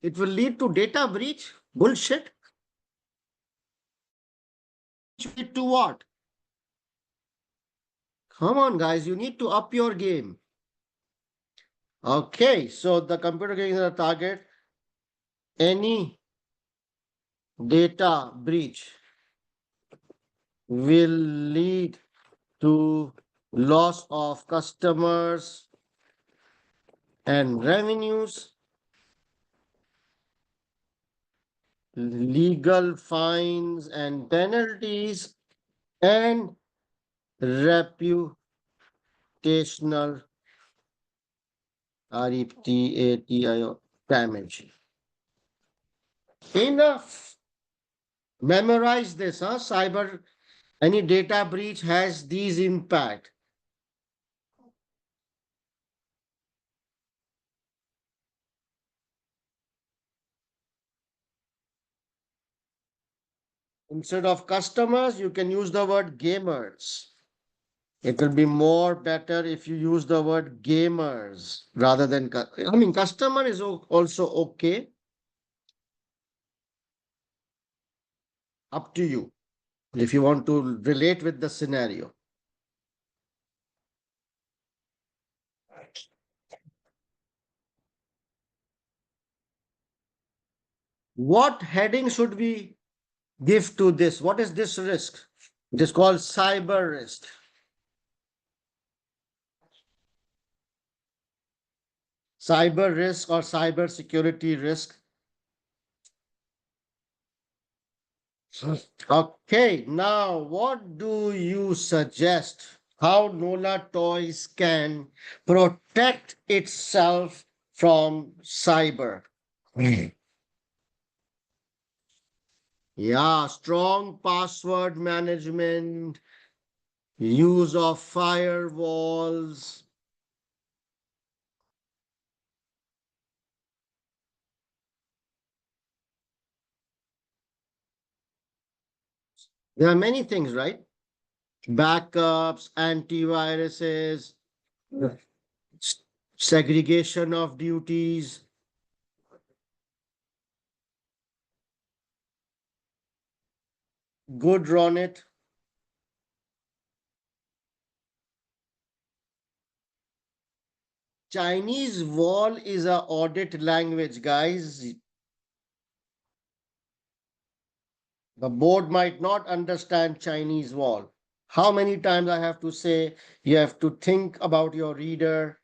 It will lead to data breach? Bullshit. Lead to what? Come on, guys, you need to up your game. Okay, so the computer getting the target. Any data breach will lead to loss of customers and revenues, legal fines and penalties, and reputational REPTATIO damage. Enough. Memorize this, huh? Any data breach has these impact. Instead of customers, you can use the word gamers. It will be more better if you use the word gamers rather than, I mean, customer is also okay. Up to you if you want to relate with the scenario. What heading should we give to this? What is this risk? It is called cyber risk. Cyber risk or cyber security risk. Okay, now what do you suggest? How Nola Toys can protect itself from cyber? Yeah, strong password management, use of firewalls. There are many things, right? Backups, antiviruses, segregation of duties. Good, Ronit. Chinese wall is a audit language, guys. The board might not understand Chinese wall. How many times I have to say, you have to think about your reader.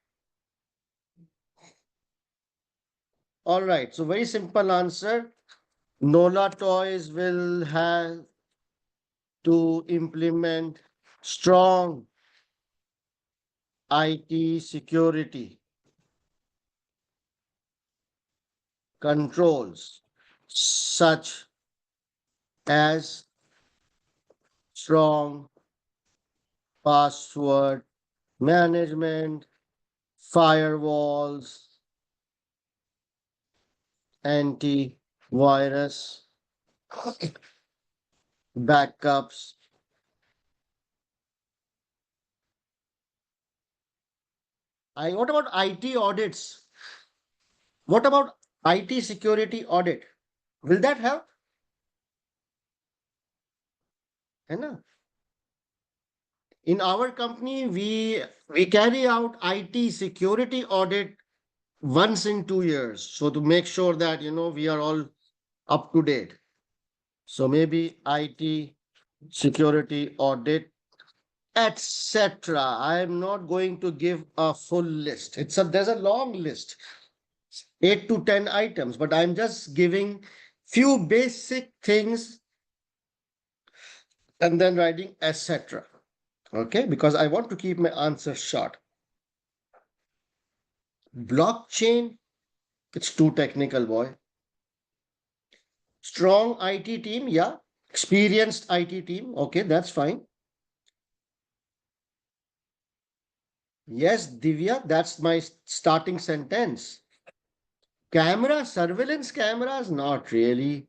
All right, so very simple answer. Nola Toys will have to implement strong IT security controls such as strong password management, firewalls, antivirus, backups. What about IT audits? What about IT security audit? Will that help? है ना? In our company, we carry out IT security audit once in 2 years. So to make sure that we are all up to date. So maybe IT, security, audit, etc. I am not going to give a full list. There's a long list, 8 to 10 items, but I'm just giving few basic things and then writing etc. Okay, because I want to keep my answer short. Blockchain, it's too technical, boy. Strong IT team, yeah. Experienced IT team, okay, that's fine. Yes, Divya, that's my starting sentence. Camera, surveillance cameras, not really.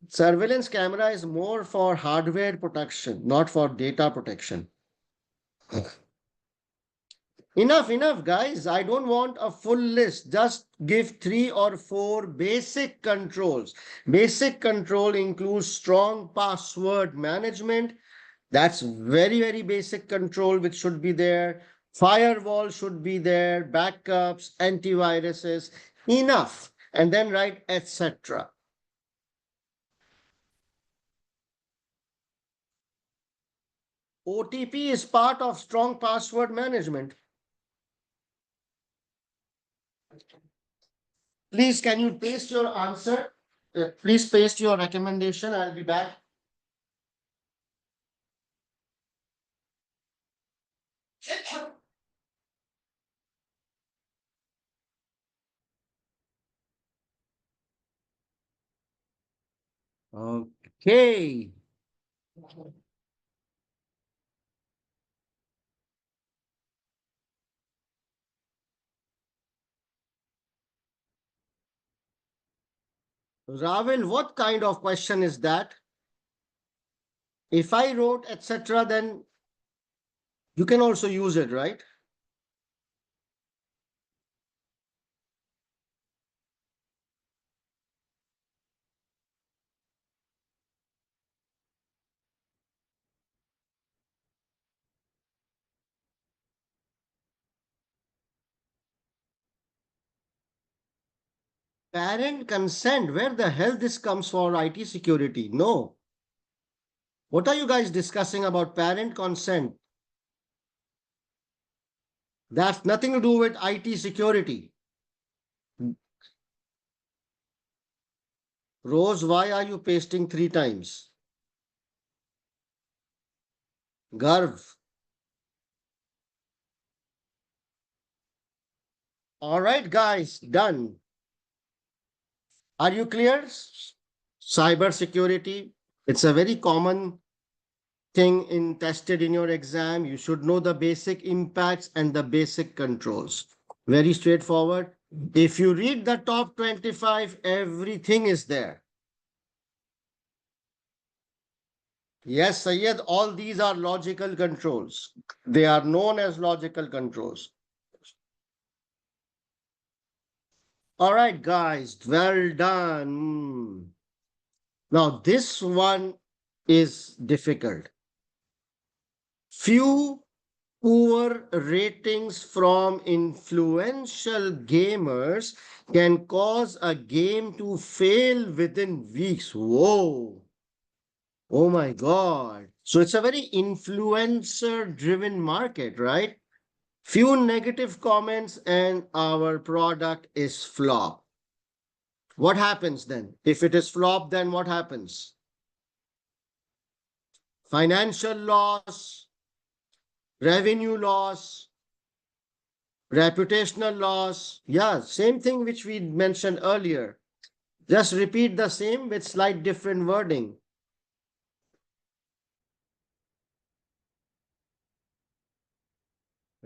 Surveillance camera is more for hardware protection, not for data protection. Enough, guys. I don't want a full list. Just give 3 or 4 basic controls. Basic control includes strong password management. That's very basic control which should be there. Firewall should be there. Backups, antiviruses. Enough. And then write etc. OTP is part of strong password management. Please, can you paste your answer? Please paste your recommendation. I'll be back. Okay. Ravel, what kind of question is that? If I wrote etc., then you can also use it, right? Parent consent, where the hell this comes for IT security? No. What are you guys discussing about parent consent? That's nothing to do with IT security. Rose, why are you pasting 3 times? Garv. All right, guys, done. Are you clear? Cyber security. It's a very common thing tested in your exam. You should know the basic impacts and the basic controls. Very straightforward. If you read the top 25, everything is there. Yes, Sayed, all these are logical controls. They are known as logical controls. All right, guys, well done. Now, this one is difficult. Few poor ratings from influential gamers can cause a game to fail within weeks. Whoa. Oh my God. So it's a very influencer driven market, right? Few negative comments and our product is flop. What happens then? If it is flop, then what happens? Financial loss, revenue loss, reputational loss. Yeah, same thing which we mentioned earlier. Just repeat the same with slight different wording.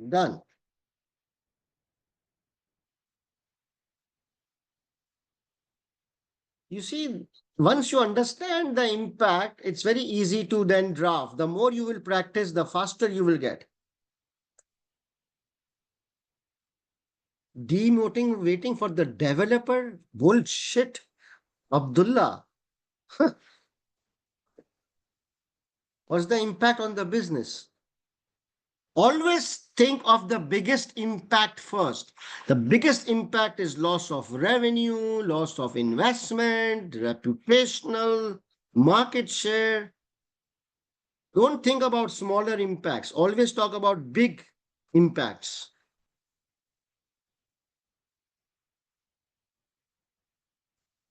Done. You see, once you understand the impact, it's very easy to then draft. The more you will practice, the faster you will get. Demoting, waiting for the developer? Bullshit. Abdullah, what's the impact on the business? Always think of the biggest impact first. The biggest impact is loss of revenue, loss of investment, reputational, market share. Don't think about smaller impacts. Always talk about big impacts.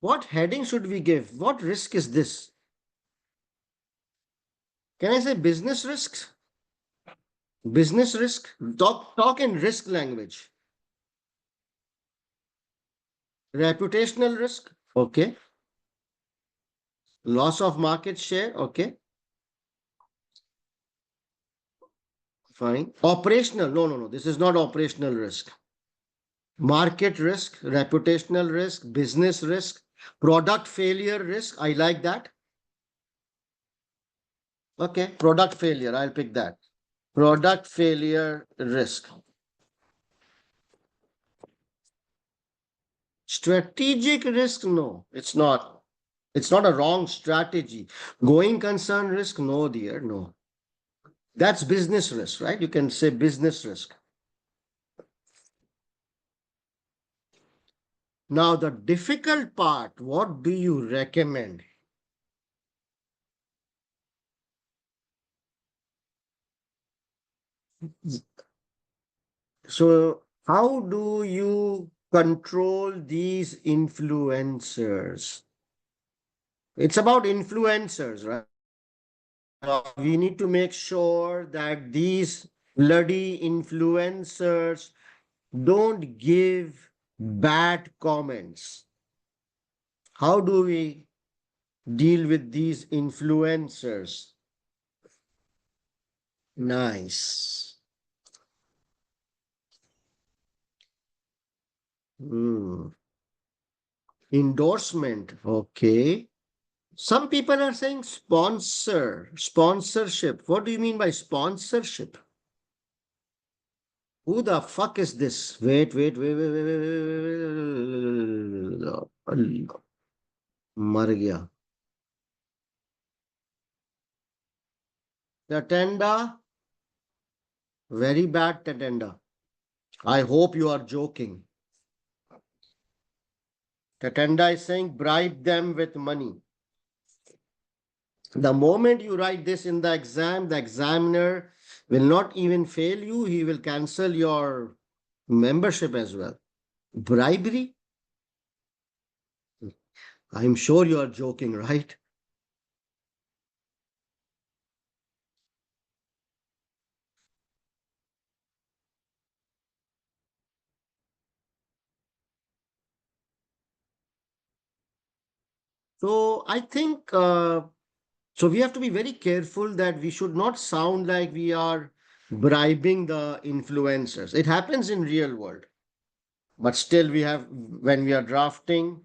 What heading should we give? What risk is this? Can I say business risks? Business risk? Talk in risk language. Reputational risk? Okay. Loss of market share? Okay. Fine. Operational? No, no, no. This is not operational risk. Market risk, reputational risk, business risk, product failure risk. I like that. Okay. Product failure. I'll pick that. Product failure risk. Strategic risk? No, it's not. It's not a wrong strategy. Going concern risk? No, dear. No. That's business risk, right? You can say business risk. Now, the difficult part, what do you recommend? So, how do you control these influencers? It's about influencers, right? We need to make sure that these bloody influencers don't give bad comments. How do we deal with these influencers? Nice. Hmm. Endorsement. Okay. Some people are saying sponsorship. What do you mean by sponsorship? Who the fuck is this? Wait. मर गया. Tatenda, very bad Tatenda. I hope you are joking. Tatenda is saying bribe them with money. The moment you write this in the exam, the examiner will not even fail you. He will cancel your membership as well. Bribery? I'm sure you are joking, right? So I think so we have to be very careful that we should not sound like we are bribing the influencers. It happens in real world, but still we have when we are drafting.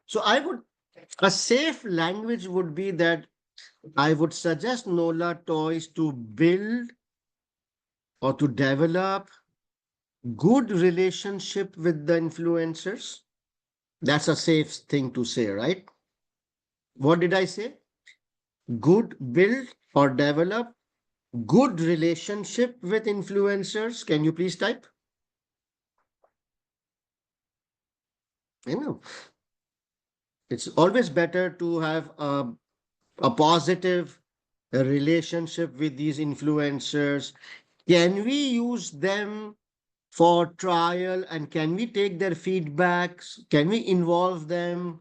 So I would a safe language would be that I would suggest Nola Toys to build or to develop good relationship with the influencers. That's a safe thing to say, right? What did I say? Good build or develop good relationship with influencers. Can you please type? I know. It's always better to have a positive relationship with these influencers. Can we use them for trial and can we take their feedbacks? Can we involve them?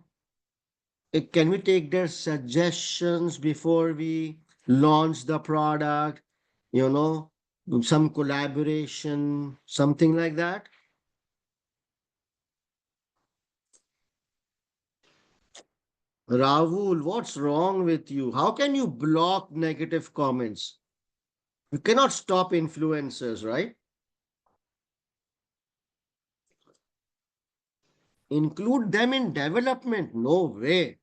Can we take their suggestions before we launch the product? You know, some collaboration, something like that. Rahul, what's wrong with you? How can you block negative comments? You cannot stop influencers, right? Include them in development. No way.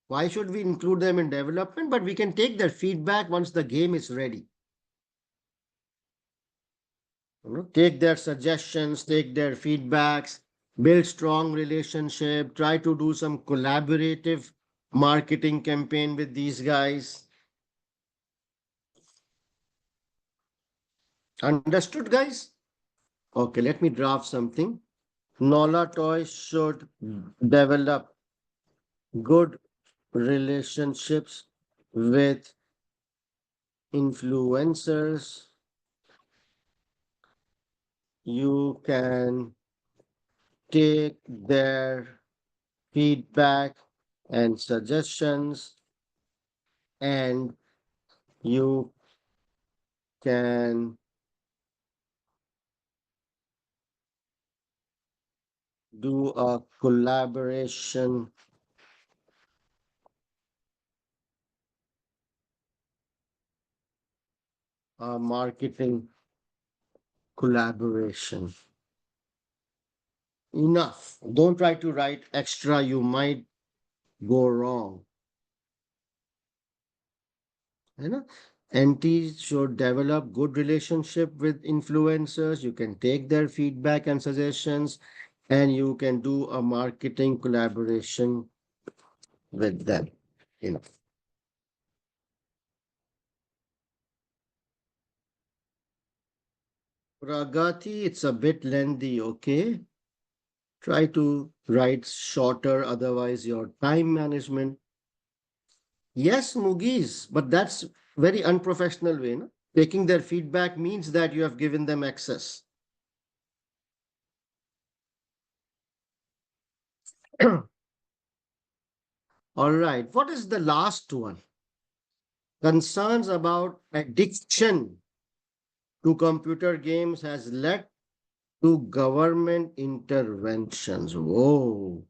Why should we include them in development? But we can take their feedback once the game is ready. Take their suggestions, take their feedbacks, build strong relationship, try to do some collaborative marketing campaign with these guys. Understood, guys? Okay, let me draft something. Nola Toys should develop good relationships with influencers. You can take their feedback and suggestions, and you can do a collaboration, a marketing collaboration. Enough. Don't try to write extra, you might go wrong. You know, entities should develop good relationship with influencers. You can take their feedback and suggestions, and you can do a marketing collaboration with them. Enough. Pragati, it's a bit lengthy, okay? Try to write shorter, otherwise your time management. Yes, Mugis, but that's very unprofessional way, no? Taking their feedback means that you have given them access. All right, what is the last one? Concerns about addiction to computer games has led to government interventions. Whoa.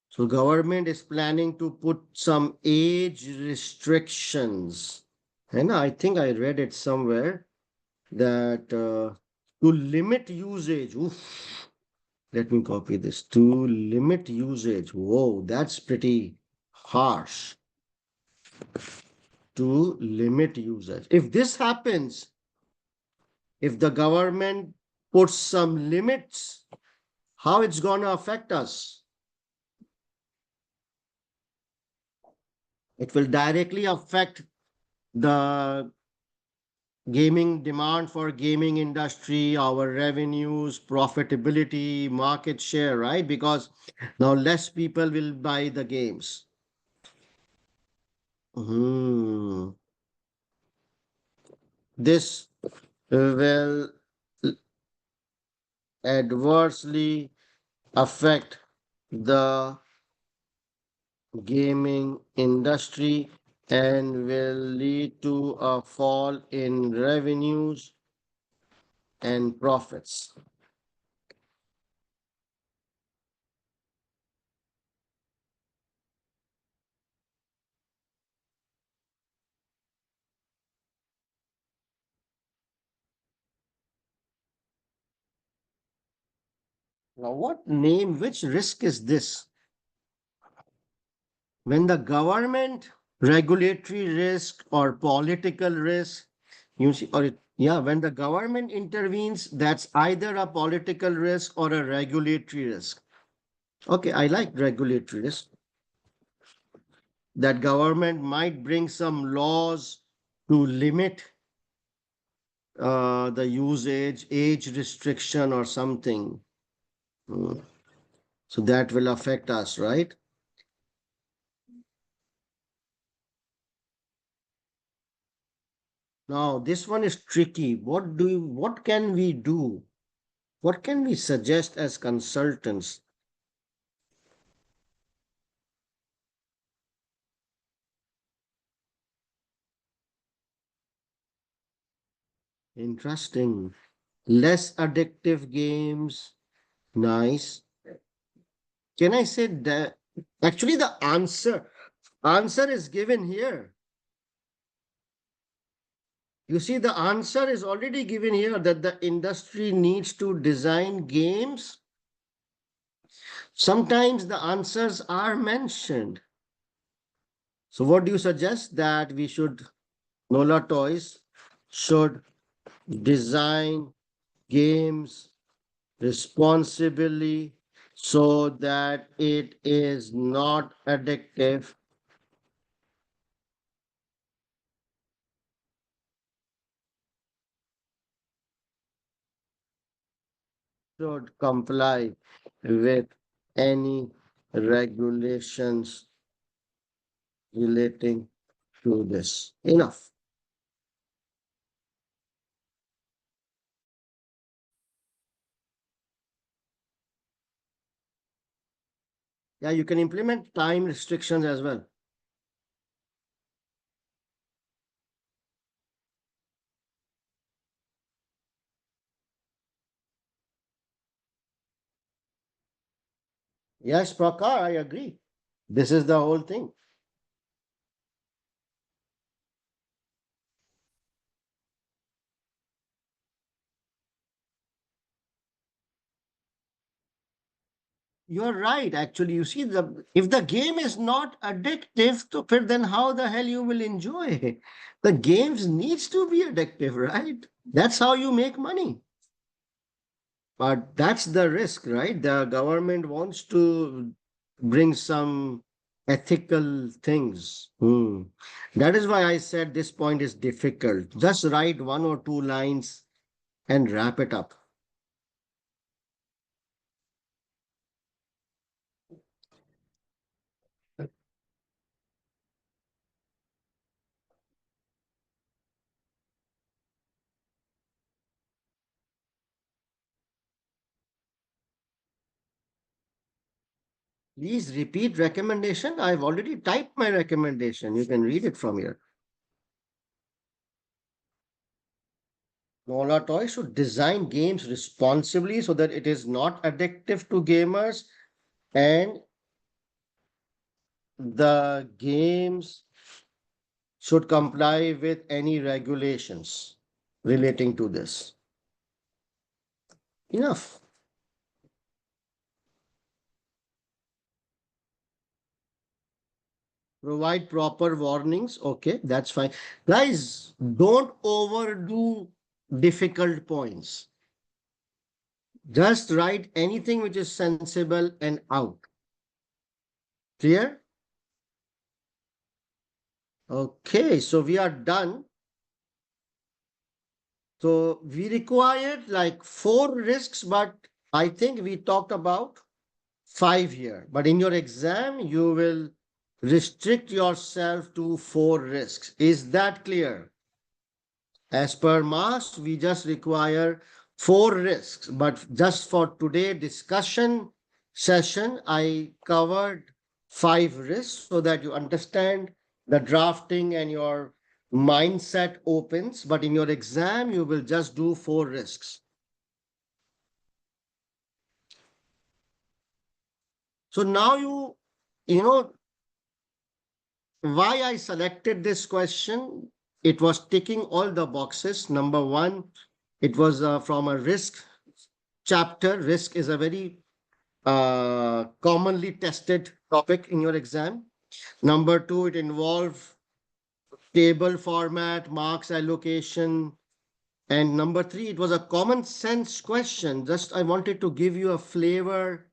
So government is planning to put some age restrictions. And I think I read it somewhere that to limit usage. Oof, let me copy this. To limit usage. Whoa, that's pretty harsh. To limit usage. If this happens, if the government puts some limits, how it's going to affect us? It will directly affect the gaming demand for gaming industry, our revenues, profitability, market share, right? Because now less people will buy the games. Hmm. This will adversely affect the gaming industry and will lead to a fall in revenues and profits. Now, what name, which risk is this? When the government regulatory risk or political risk, you see, yeah, when the government intervenes, that's either a political risk or a regulatory risk. Okay, I like regulatory risk. That government might bring some laws to limit the usage, age restriction or something. Mm. So that will affect us, right? Now, this one is tricky. What can we do? What can we suggest as consultants? Interesting. Less addictive games. Nice. Can I say that? Actually, the answer is given here. You see, the answer is already given here that the industry needs to design games. Sometimes the answers are mentioned. So, what do you suggest? That we should, Nola Toys should design games responsibly so that it is not addictive. should comply with any regulations relating to this. Enough. Yeah, you can implement time restrictions as well. Yes, Prakar, I agree. This is the whole thing. You're right. Actually, you see, the if the game is not addictive, so then how the hell you will enjoy? The games needs to be addictive, right? That's how you make money. But that's the risk, right? The government wants to bring some ethical things. That is why I said this point is difficult. Just write one or two lines and wrap it up. Please repeat recommendation. I've already typed my recommendation. You can read it from here. Nola Toy should design games responsibly so that it is not addictive to gamers, and the games should comply with any regulations relating to this. Enough. Provide proper warnings. Okay, that's fine. Guys, don't overdo difficult points. Just write anything which is sensible and out. Clear? Okay, so we are done. So we required like four risks, but I think we talked about five here. But in your exam, you will restrict yourself to four risks. Is that clear? As per mass, we just require four risks. But just for today discussion session, I covered five risks so that you understand the drafting and your mindset opens. But in your exam, you will just do four risks. So now you know, why I selected this question. It was ticking all the boxes. Number one, it was from a risk chapter. Risk is a very commonly tested topic in your exam. Number two, it involves table format, marks allocation. And number three, it was a common sense question. Just I wanted to give you a flavor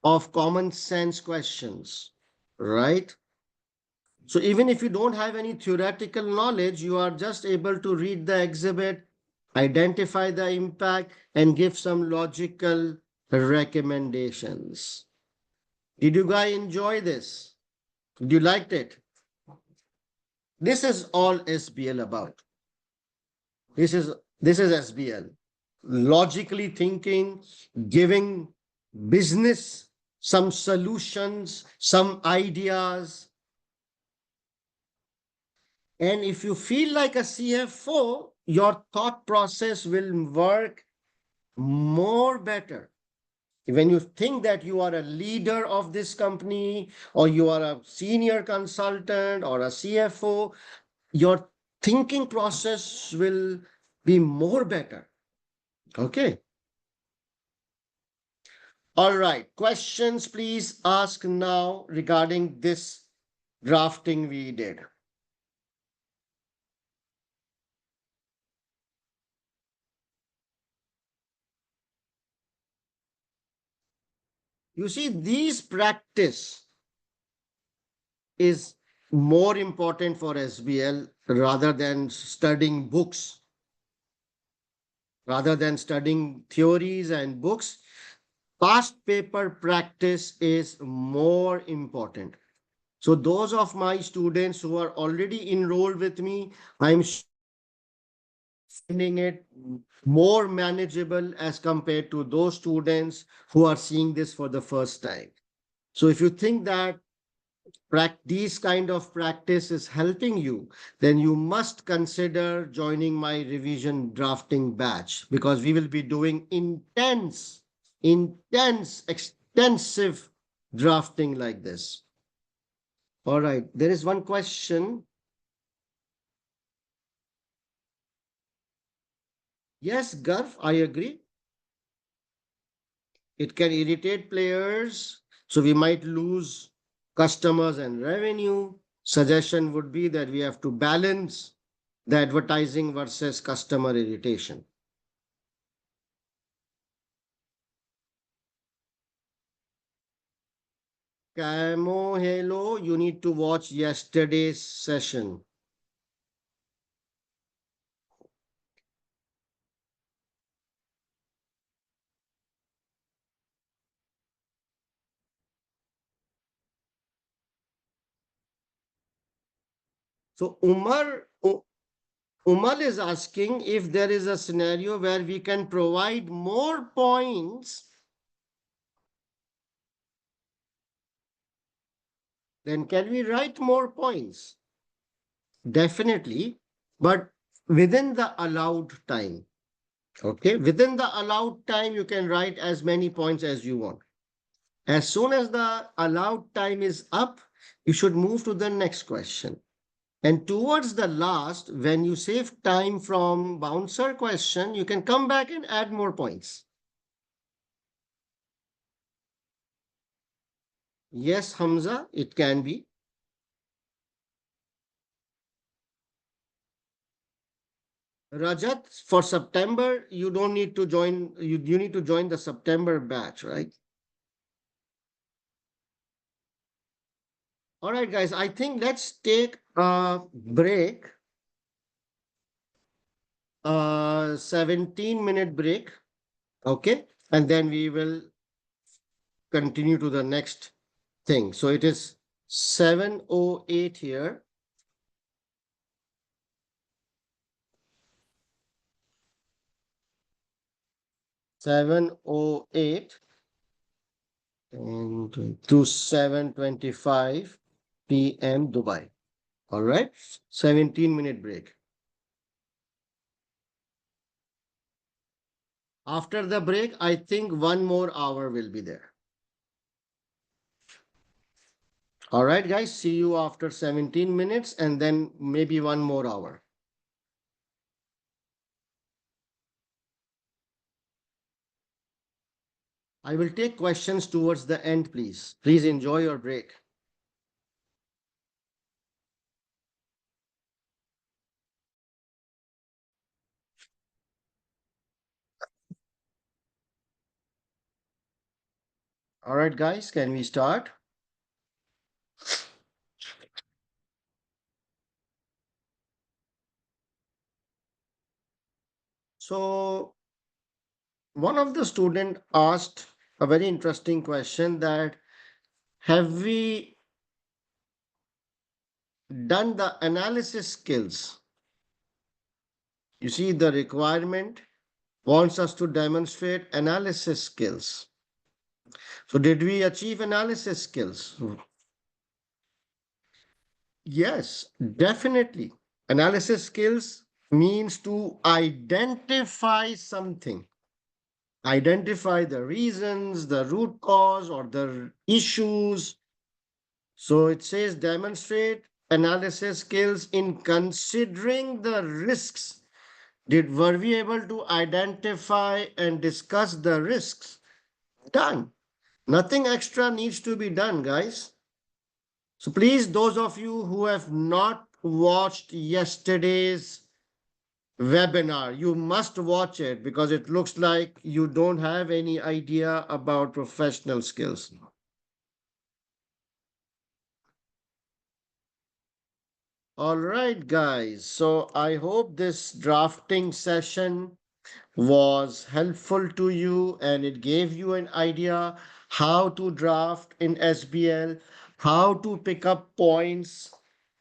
of common sense questions, right? So even if you don't have any theoretical knowledge, you are just able to read the exhibit, identify the impact, and give some logical recommendations. Did you guys enjoy this? Did you liked it? This is all SBL about. This is this is SBL. Logically thinking, giving business some solutions, some ideas. And if you feel like a CFO, your thought process will work more better. When you think that you are a leader of this company, or you are a senior consultant or a CFO, your thinking process will be more better. Okay. All right. Questions, please ask now regarding this drafting we did. You see, these practice is more important for SBL rather than studying books. Rather than studying theories and books, past paper practice is more important. So those of my students who are already enrolled with me, I'm finding it more manageable as compared to those students who are seeing this for the first time. So if you think that these kind of practice is helping you, then you must consider joining my revision drafting batch, because we will be doing extensive drafting like this. All right, there is one question. Yes, Garf, I agree. It can irritate players, so we might lose customers and revenue. Suggestion would be that we have to balance the advertising versus customer irritation. Camo Hello, you need to watch yesterday's session. So Umar is asking if there is a scenario where we can provide more points, then can we write more points? Definitely, but within the allowed time. Okay, within the allowed time, you can write as many points as you want. As soon as the allowed time is up, you should move to the next question. And towards the last, when you save time from bouncer question, you can come back and add more points. Yes, Hamza, it can be. Rajat, for September, you don't need to join, you need to join the September batch, right? All right, guys, I think let's take a break, 17-minute break. Okay. And then we will continue to the next thing. So it is 7:08 here. 7:08 and to 7:25 p.m. Dubai. All right. 17-minute break. After the break, I think 1 more hour will be there. All right, guys. See you after 17 minutes and then maybe 1 more hour. I will take questions towards the end, please. Please enjoy your break. All right, guys, can we start? So one of the student asked a very interesting question, that have we done the analysis skills? You see, the requirement wants us to demonstrate analysis skills. So did we achieve analysis skills? Yes, definitely. Analysis skills means to identify something. Identify the reasons, the root cause, or the issues. So it says demonstrate analysis skills in considering the risks. Were we able to identify and discuss the risks? Done. Nothing extra needs to be done, guys. So please, those of you who have not watched yesterday's webinar, you must watch it, because it looks like you don't have any idea about professional skills. All right, guys. So I hope this drafting session was helpful to you and it gave you an idea how to draft in SBL, how to pick up points,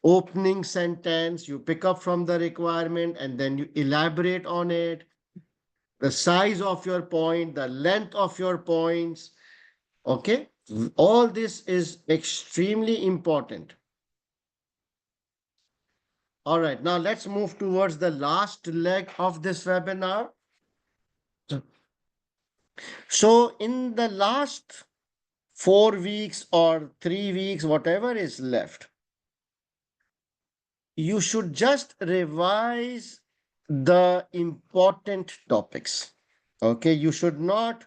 opening sentence, you pick up from the requirement and then you elaborate on it, the size of your point, the length of your points. Okay, all this is extremely important. All right, now let's move towards the last leg of this webinar. So, in the last 4 weeks or 3 weeks, whatever is left, you should just revise the important topics. Okay, you should not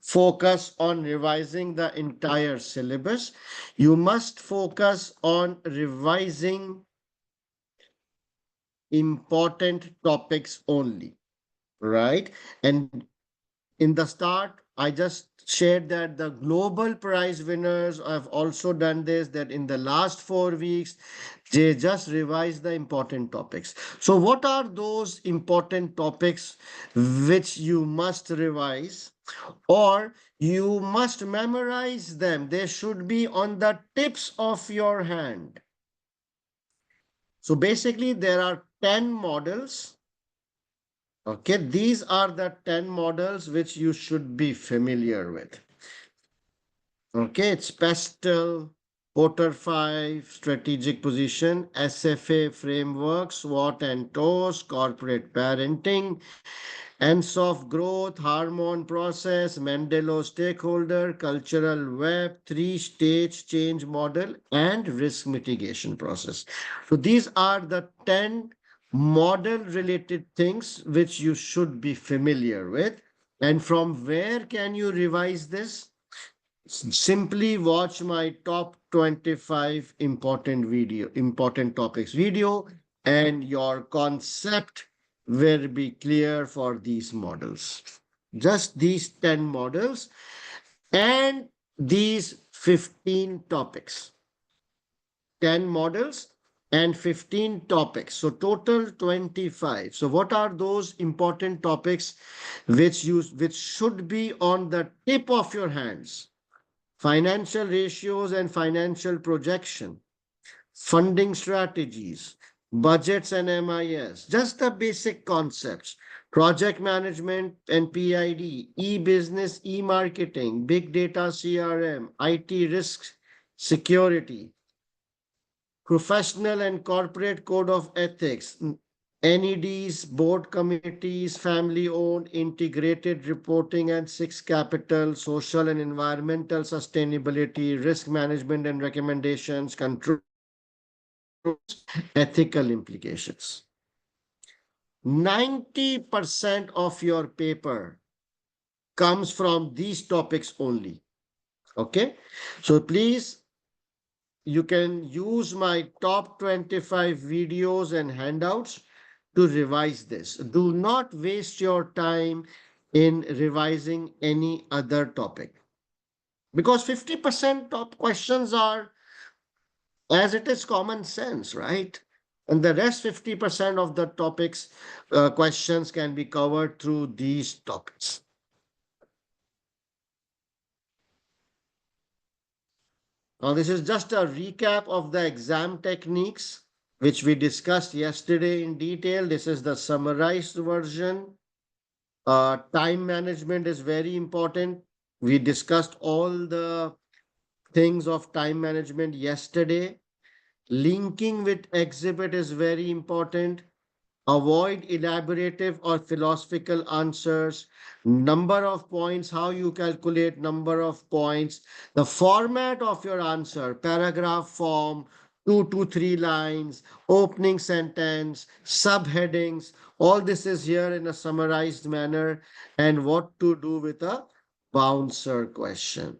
focus on revising the entire syllabus. You must focus on revising important topics only, right? And in the start, I just shared that the global prize winners have also done this, that in the last 4 weeks, they just revised the important topics. So what are those important topics which you must revise or you must memorize them? They should be on the tips of your hand. So basically, there are 10 models. Okay, these are the 10 models which you should be familiar with. Okay, it's PESTEL, Porter 5, Strategic Position, SFA Framework, SWOT and TOS, Corporate Parenting, ENSOF Growth, Harmon Process, Mendello Stakeholder, Cultural Web, Three-Stage Change Model, and Risk Mitigation Process. So these are the 10 model-related things which you should be familiar with. And from where can you revise this? Simply watch my top 25 important topics video, and your concept will be clear for these models. Just these 10 models and these 15 topics. 10 models and 15 topics. So total 25. So what are those important topics which should be on the tip of your hands? Financial ratios and financial projection, funding strategies, budgets and MIS, just the basic concepts, project management and PID, e-business, e-marketing, big data CRM, IT risk security, professional and corporate code of ethics, NEDs, board committees, family owned, integrated reporting and six capital, social and environmental sustainability, risk management and recommendations, control, ethical implications. 90% of your paper comes from these topics only. Okay, so please, you can use my top 25 videos and handouts to revise this. Do not waste your time in revising any other topic because 50% top questions are as it is common sense, right? And the rest 50% of the topics, questions can be covered through these topics. Now, this is just a recap of the exam techniques which we discussed yesterday in detail. This is the summarized version. Time management is very important. We discussed all the things of time management yesterday. Linking with exhibit is very important. Avoid elaborative or philosophical answers. Number of points, how you calculate number of points. The format of your answer, paragraph form, 2 to 3 lines, opening sentence, subheadings. All this is here in a summarized manner. And what to do with a bouncer question.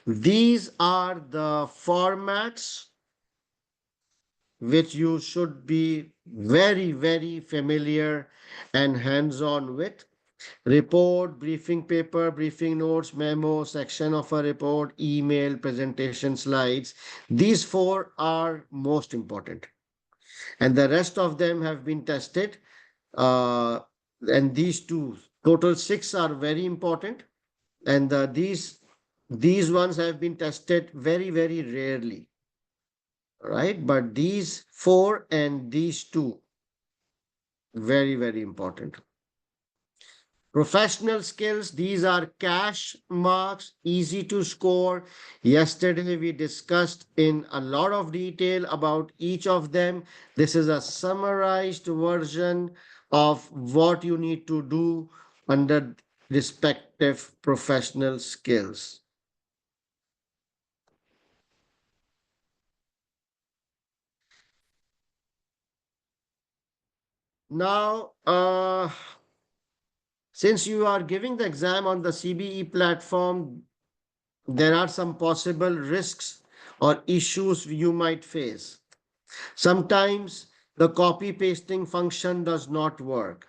These are the formats which you should be very, very familiar and hands-on with. Report, briefing paper, briefing notes, memo, section of a report, email, presentation slides. These 4 are most important. And the rest of them have been tested. Uh, and these two, total six, are very important. And these ones have been tested very, very rarely, right? But these four and these two, very, very important. Professional skills, these are cash marks, easy to score. Yesterday, we discussed in a lot of detail about each of them. This is a summarized version of what you need to do under respective professional skills. Now, since you are giving the exam on the CBE platform, there are some possible risks or issues you might face. Sometimes the copy pasting function does not work.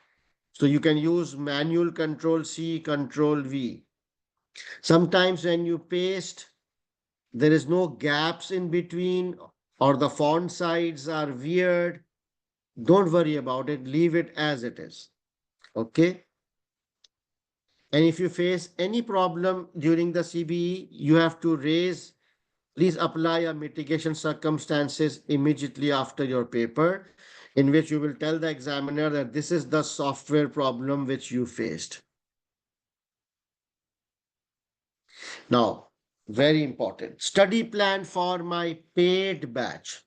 So you can use manual control C, control V. Sometimes when you paste, there is no gaps in between or the font size are weird. Don't worry about it. Leave it as it is. Okay. And if you face any problem during the CBE, you have to raise, please apply a mitigation circumstances immediately after your paper, in which you will tell the examiner that this is the software problem which you faced. Now, very important, study plan for my paid batch.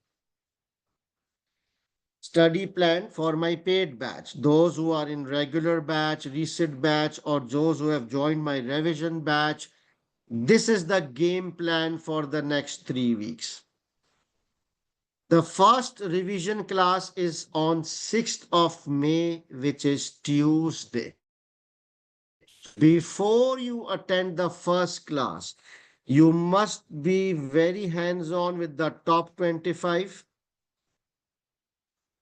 Study plan for my paid batch. Those who are in regular batch, resit batch, or those who have joined my revision batch, this is the game plan for the next 3 weeks. The first revision class is on 6th of May, which is Tuesday. Before you attend the first class, you must be very hands-on with the top 25,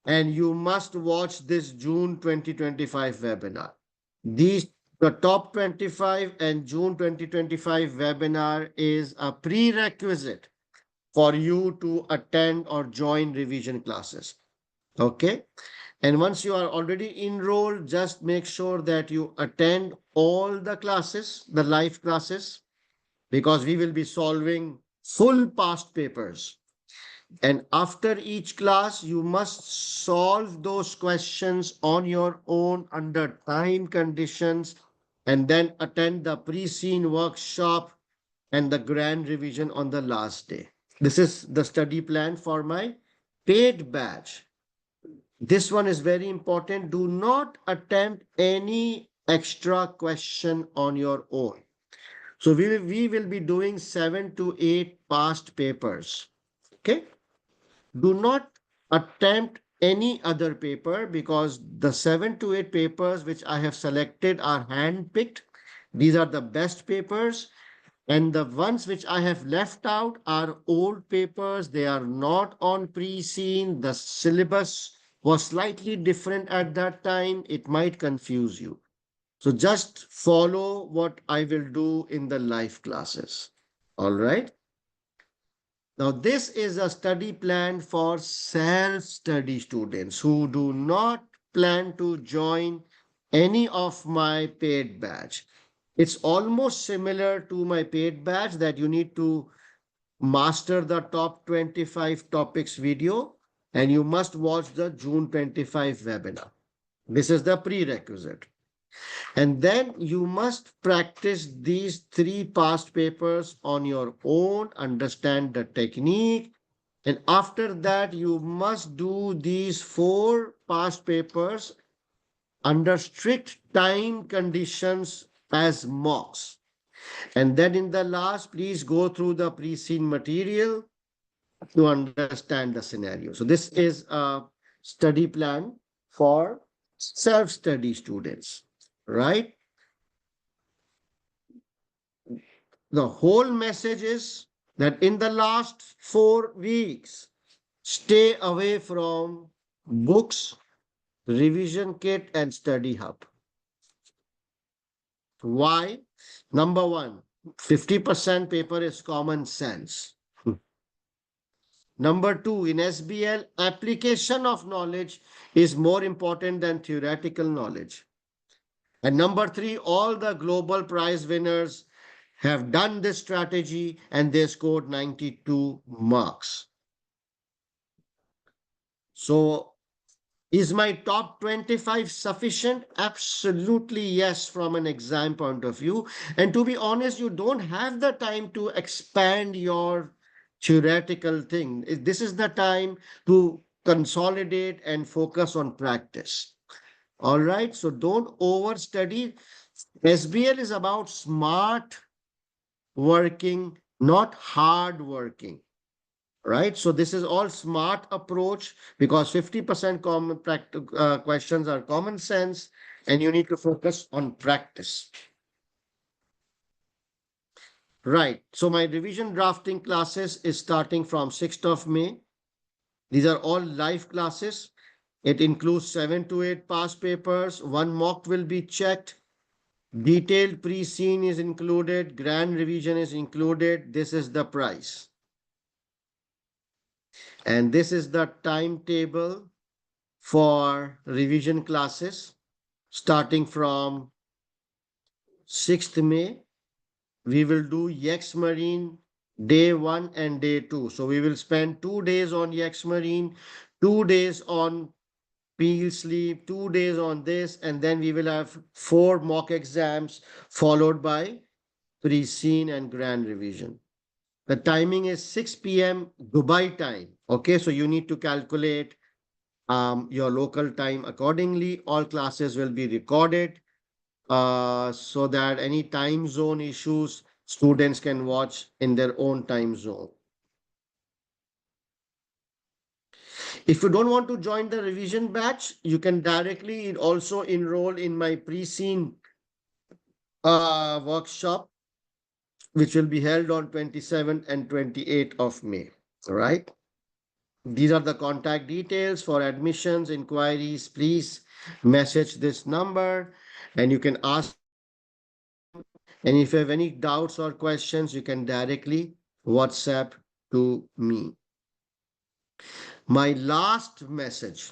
and you must watch this June 2025 webinar. The top 25 and June 2025 webinar is a prerequisite for you to attend or join revision classes. Okay. And once you are already enrolled, just make sure that you attend all the classes, the live classes, because we will be solving full past papers. And after each class, you must solve those questions on your own under time conditions and then attend the pre-scene workshop and the grand revision on the last day. This is the study plan for my paid batch. This one is very important. Do not attempt any extra question on your own. So we will be doing 7 to 8 past papers. Okay. Do not attempt any other paper because the 7 to 8 papers which I have selected are hand-picked. These are the best papers. And the ones which I have left out are old papers. They are not on pre-scene. The syllabus was slightly different at that time. It might confuse you. So just follow what I will do in the live classes. All right. Now, this is a study plan for self-study students who do not plan to join any of my paid batch. It's almost similar to my paid batch that you need to master the top 25 topics video and you must watch the June 25 webinar. This is the prerequisite. And then you must practice these 3 past papers on your own, understand the technique. And after that, you must do these 4 past papers under strict time conditions as mocks. And then in the last, please go through the pre-scene material to understand the scenario. So this is a study plan for self-study students, right? The whole message is that in the last 4 weeks, stay away from books, revision kit, and study hub. Why? Number one, 50% paper is common sense. Number two, in SBL, application of knowledge is more important than theoretical knowledge. And number three, all the global prize winners have done this strategy and they scored 92 marks. So is my top 25 sufficient? Absolutely yes, from an exam point of view. And to be honest, you don't have the time to expand your theoretical thing. This is the time to consolidate and focus on practice. All right, so don't overstudy. SBL is about smart working, not hard working. Right, so this is all smart approach because 50% common questions are common sense and you need to focus on practice. Right, so my revision drafting classes is starting from 6th of May. These are all live classes. It includes 7 to 8 past papers. One mock will be checked. Detailed pre-scene is included. Grand revision is included. This is the price. And this is the timetable for revision classes starting from 6th May. We will do Yex Marine day 1 and day 2. So we will spend 2 days on Yex Marine, 2 days on Peel Sleep, 2 days on this, and then we will have 4 mock exams followed by pre-scene and grand revision. The timing is 6 p.m. Dubai time. Okay, so you need to calculate your local time accordingly. All classes will be recorded so that any time zone issues, students can watch in their own time zone. If you don't want to join the revision batch, you can directly also enroll in my pre-scene workshop, which will be held on 27th and 28th of May. All right. These are the contact details for admissions, inquiries. Please message this number and you can ask. And if you have any doubts or questions, you can directly WhatsApp to me. My last message,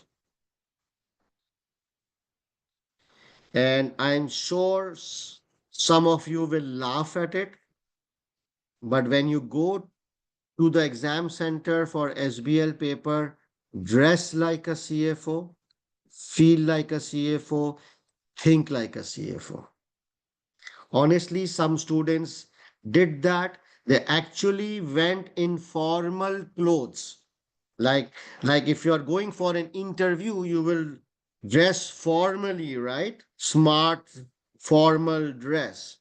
and I'm sure some of you will laugh at it, but when you go to the exam center for SBL paper, dress like a CFO, feel like a CFO, think like a CFO. Honestly, some students did that. They actually went in formal clothes. Like if you are going for an interview, you will dress formally, right? Smart, formal dress.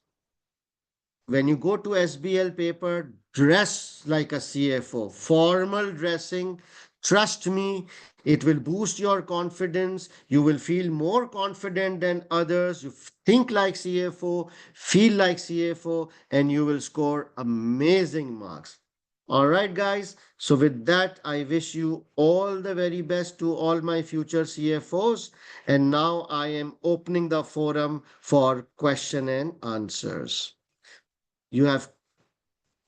When you go to SBL paper, dress like a CFO. Formal dressing, trust me, it will boost your confidence. You will feel more confident than others. You think like CFO, feel like CFO, and you will score amazing marks. All right, guys. So with that, I wish you all the very best to all my future CFOs. And now I am opening the forum for question and answers. You have,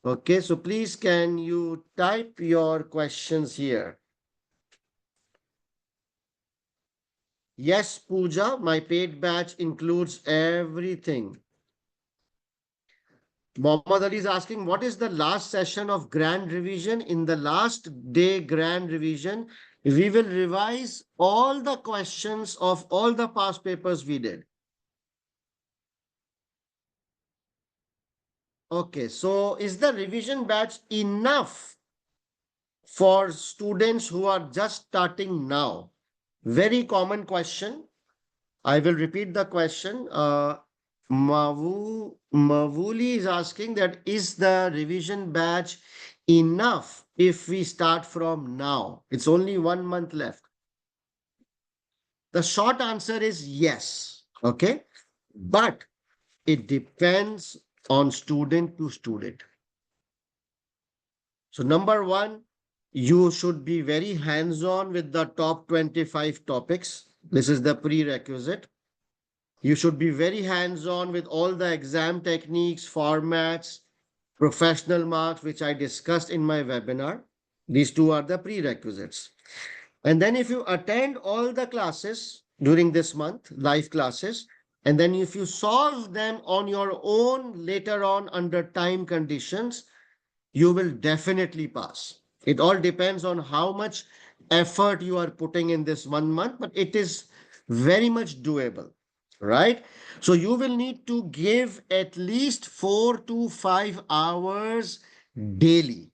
okay, so please can you type your questions here? Yes, Pooja, my paid batch includes everything. Mohammad Ali is asking, what is the last session of grand revision? In the last day grand revision, we will revise all the questions of all the past papers we did. Okay, so is the revision batch enough for students who are just starting now? Very common question. I will repeat the question. Mavuli is asking that is the revision batch enough if we start from now? It's only 1 month left. The short answer is yes. Okay. But it depends on student to student. So number one, you should be very hands-on with the top 25 topics. This is the prerequisite. You should be very hands-on with all the exam techniques, formats, professional marks, which I discussed in my webinar. These two are the prerequisites. And then if you attend all the classes during this month, live classes, and then if you solve them on your own later on under time conditions, you will definitely pass. It all depends on how much effort you are putting in this 1 month, but it is very much doable, right? So you will need to give at least 4 to 5 hours daily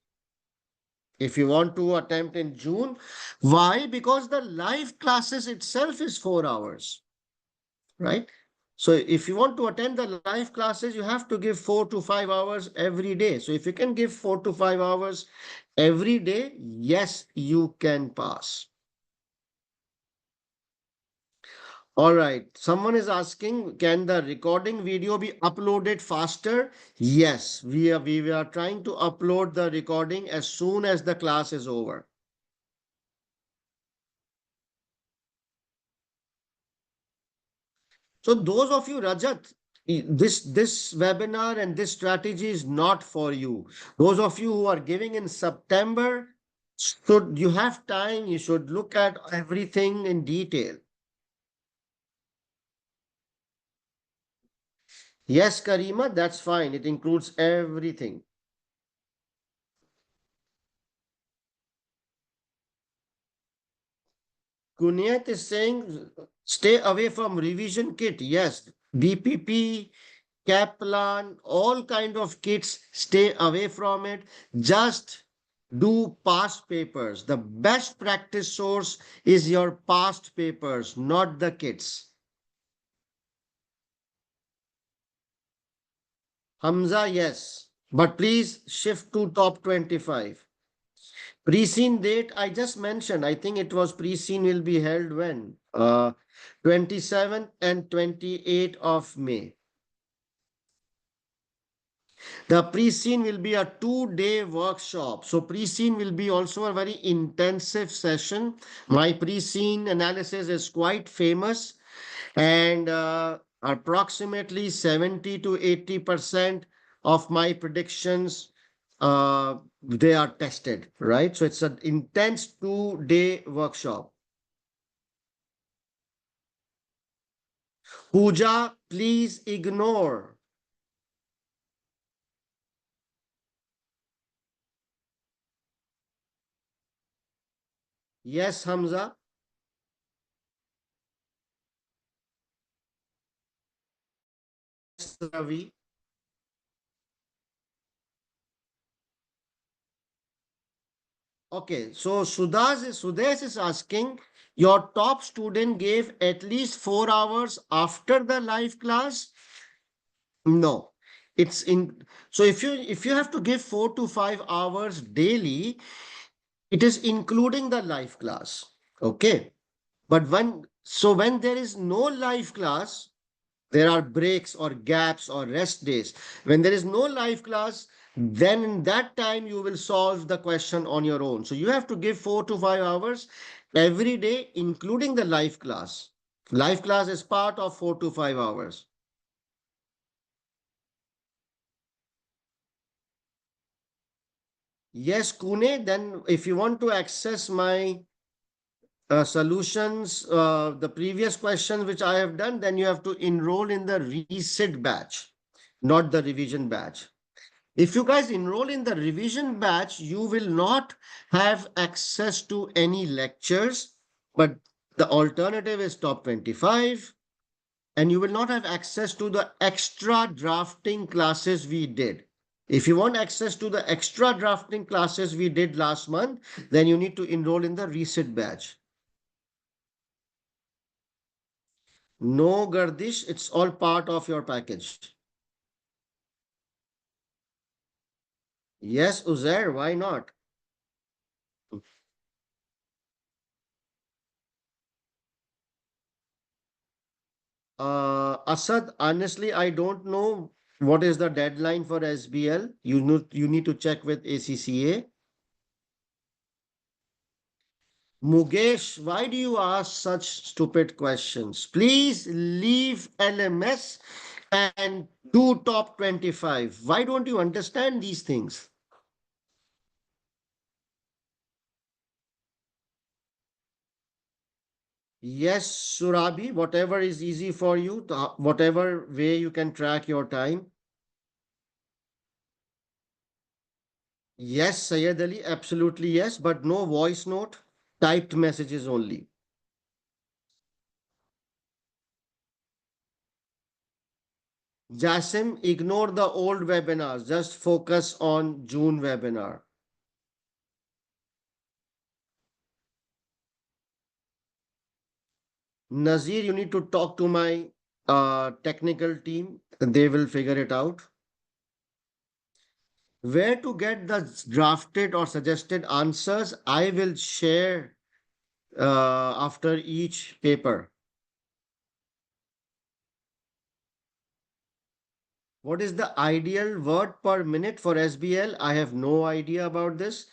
if you want to attempt in June. Why? Because the live classes itself is 4 hours, right? So if you want to attend the live classes, you have to give 4 to 5 hours every day. So if you can give 4 to 5 hours every day, yes, you can pass. All right. Someone is asking, can the recording video be uploaded faster? Yes, we are trying to upload the recording as soon as the class is over. So those of you, Rajat, this webinar and this strategy is not for you. Those of you who are giving in September, should you have time, you should look at everything in detail. Yes, Karima, that's fine. It includes everything. Kunyat is saying stay away from revision kit. Yes, BPP, Kaplan, all kind of kits, stay away from it. Just do past papers. The best practice source is your past papers, not the kits. Hamza, yes. But please shift to top 25. Pre-scene date, I just mentioned. I think it was pre-scene will be held when? 27th and 28th of May. The pre-scene will be a 2 day workshop. So pre-scene will be also a very intensive session. My pre-scene analysis is quite famous, and approximately 70 to 80% of my predictions they are tested, right? So it's an intense 2 day workshop. Pooja, please ignore. Yes, Hamza. Yes, Ravi. Okay, so Sudesh is asking, your top student gave at least 4 hours after the live class? No, it's in. So if you have to give 4 to 5 hours daily, it is including the live class. Okay, but when there is no live class, there are breaks or gaps or rest days. When there is no live class, then in that time you will solve the question on your own. So you have to give 4 to 5 hours every day, including the live class. Live class is part of 4 to 5 hours. Yes, Kune, then if you want to access my solutions, the previous questions which I have done, then you have to enroll in the resit batch, not the revision batch. If you guys enroll in the revision batch, you will not have access to any lectures, but the alternative is top 25, and you will not have access to the extra drafting classes we did. If you want access to the extra drafting classes we did last month, then you need to enroll in the resit batch. No, Gardish, it's all part of your package. Yes, Uzair, why not? Asad, honestly, I don't know what is the deadline for SBL. You need to check with ACCA. Mugesh, why do you ask such stupid questions? Please leave LMS and do top 25. Why don't you understand these things? Yes, Surabi, whatever is easy for you, whatever way you can track your time. Yes, Sayed Ali, absolutely yes, but no voice note, typed messages only. Jasim, ignore the old webinars, just focus on June webinar. Nazir, you need to talk to my technical team, they will figure it out. Where to get the drafted or suggested answers, I will share after each paper. What is the ideal word per minute for SBL? I have no idea about this.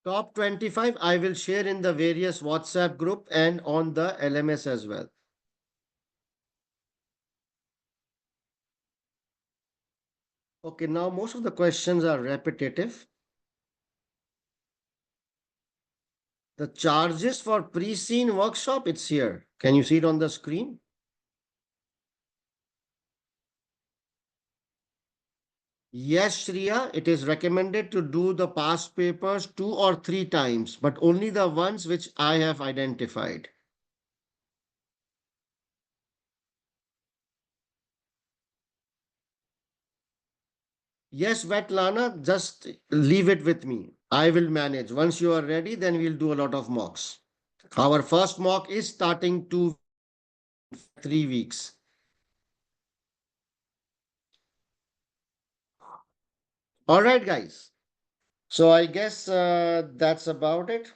Top 25, I will share in the various WhatsApp group and on the LMS as well. Okay, now most of the questions are repetitive. The charges for pre-scene workshop, it's here. Can you see it on the screen? Yes, Shriya, it is recommended to do the past papers 2 or 3 times, but only the ones which I have identified. Yes, Vetlana, just leave it with me. I will manage. Once you are ready, then we'll do a lot of mocks. Our first mock is starting 3 weeks. All right, guys. So I guess that's about it.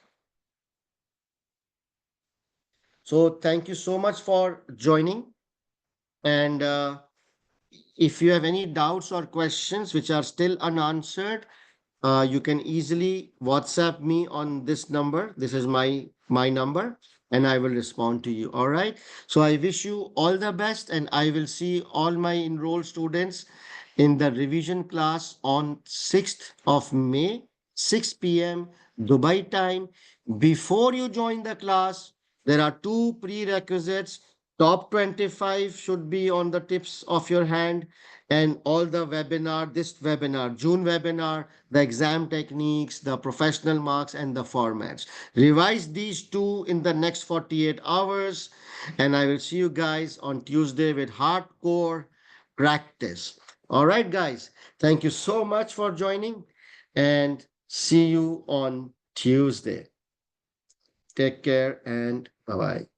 So thank you so much for joining. And if you have any doubts or questions which are still unanswered, you can easily WhatsApp me on this number. This is my number, and I will respond to you. All right. So I wish you all the best, and I will see all my enrolled students in the revision class on 6th of May, 6 p.m. Dubai time. Before you join the class, there are two prerequisites. Top 25 should be on the tips of your hand, and all the webinar, this webinar, June webinar, the exam techniques, the professional marks, and the formats. Revise these two in the next 48 hours, and I will see you guys on Tuesday with hardcore practice. All right, guys. Thank you so much for joining, and see you on Tuesday. Take care and bye bye.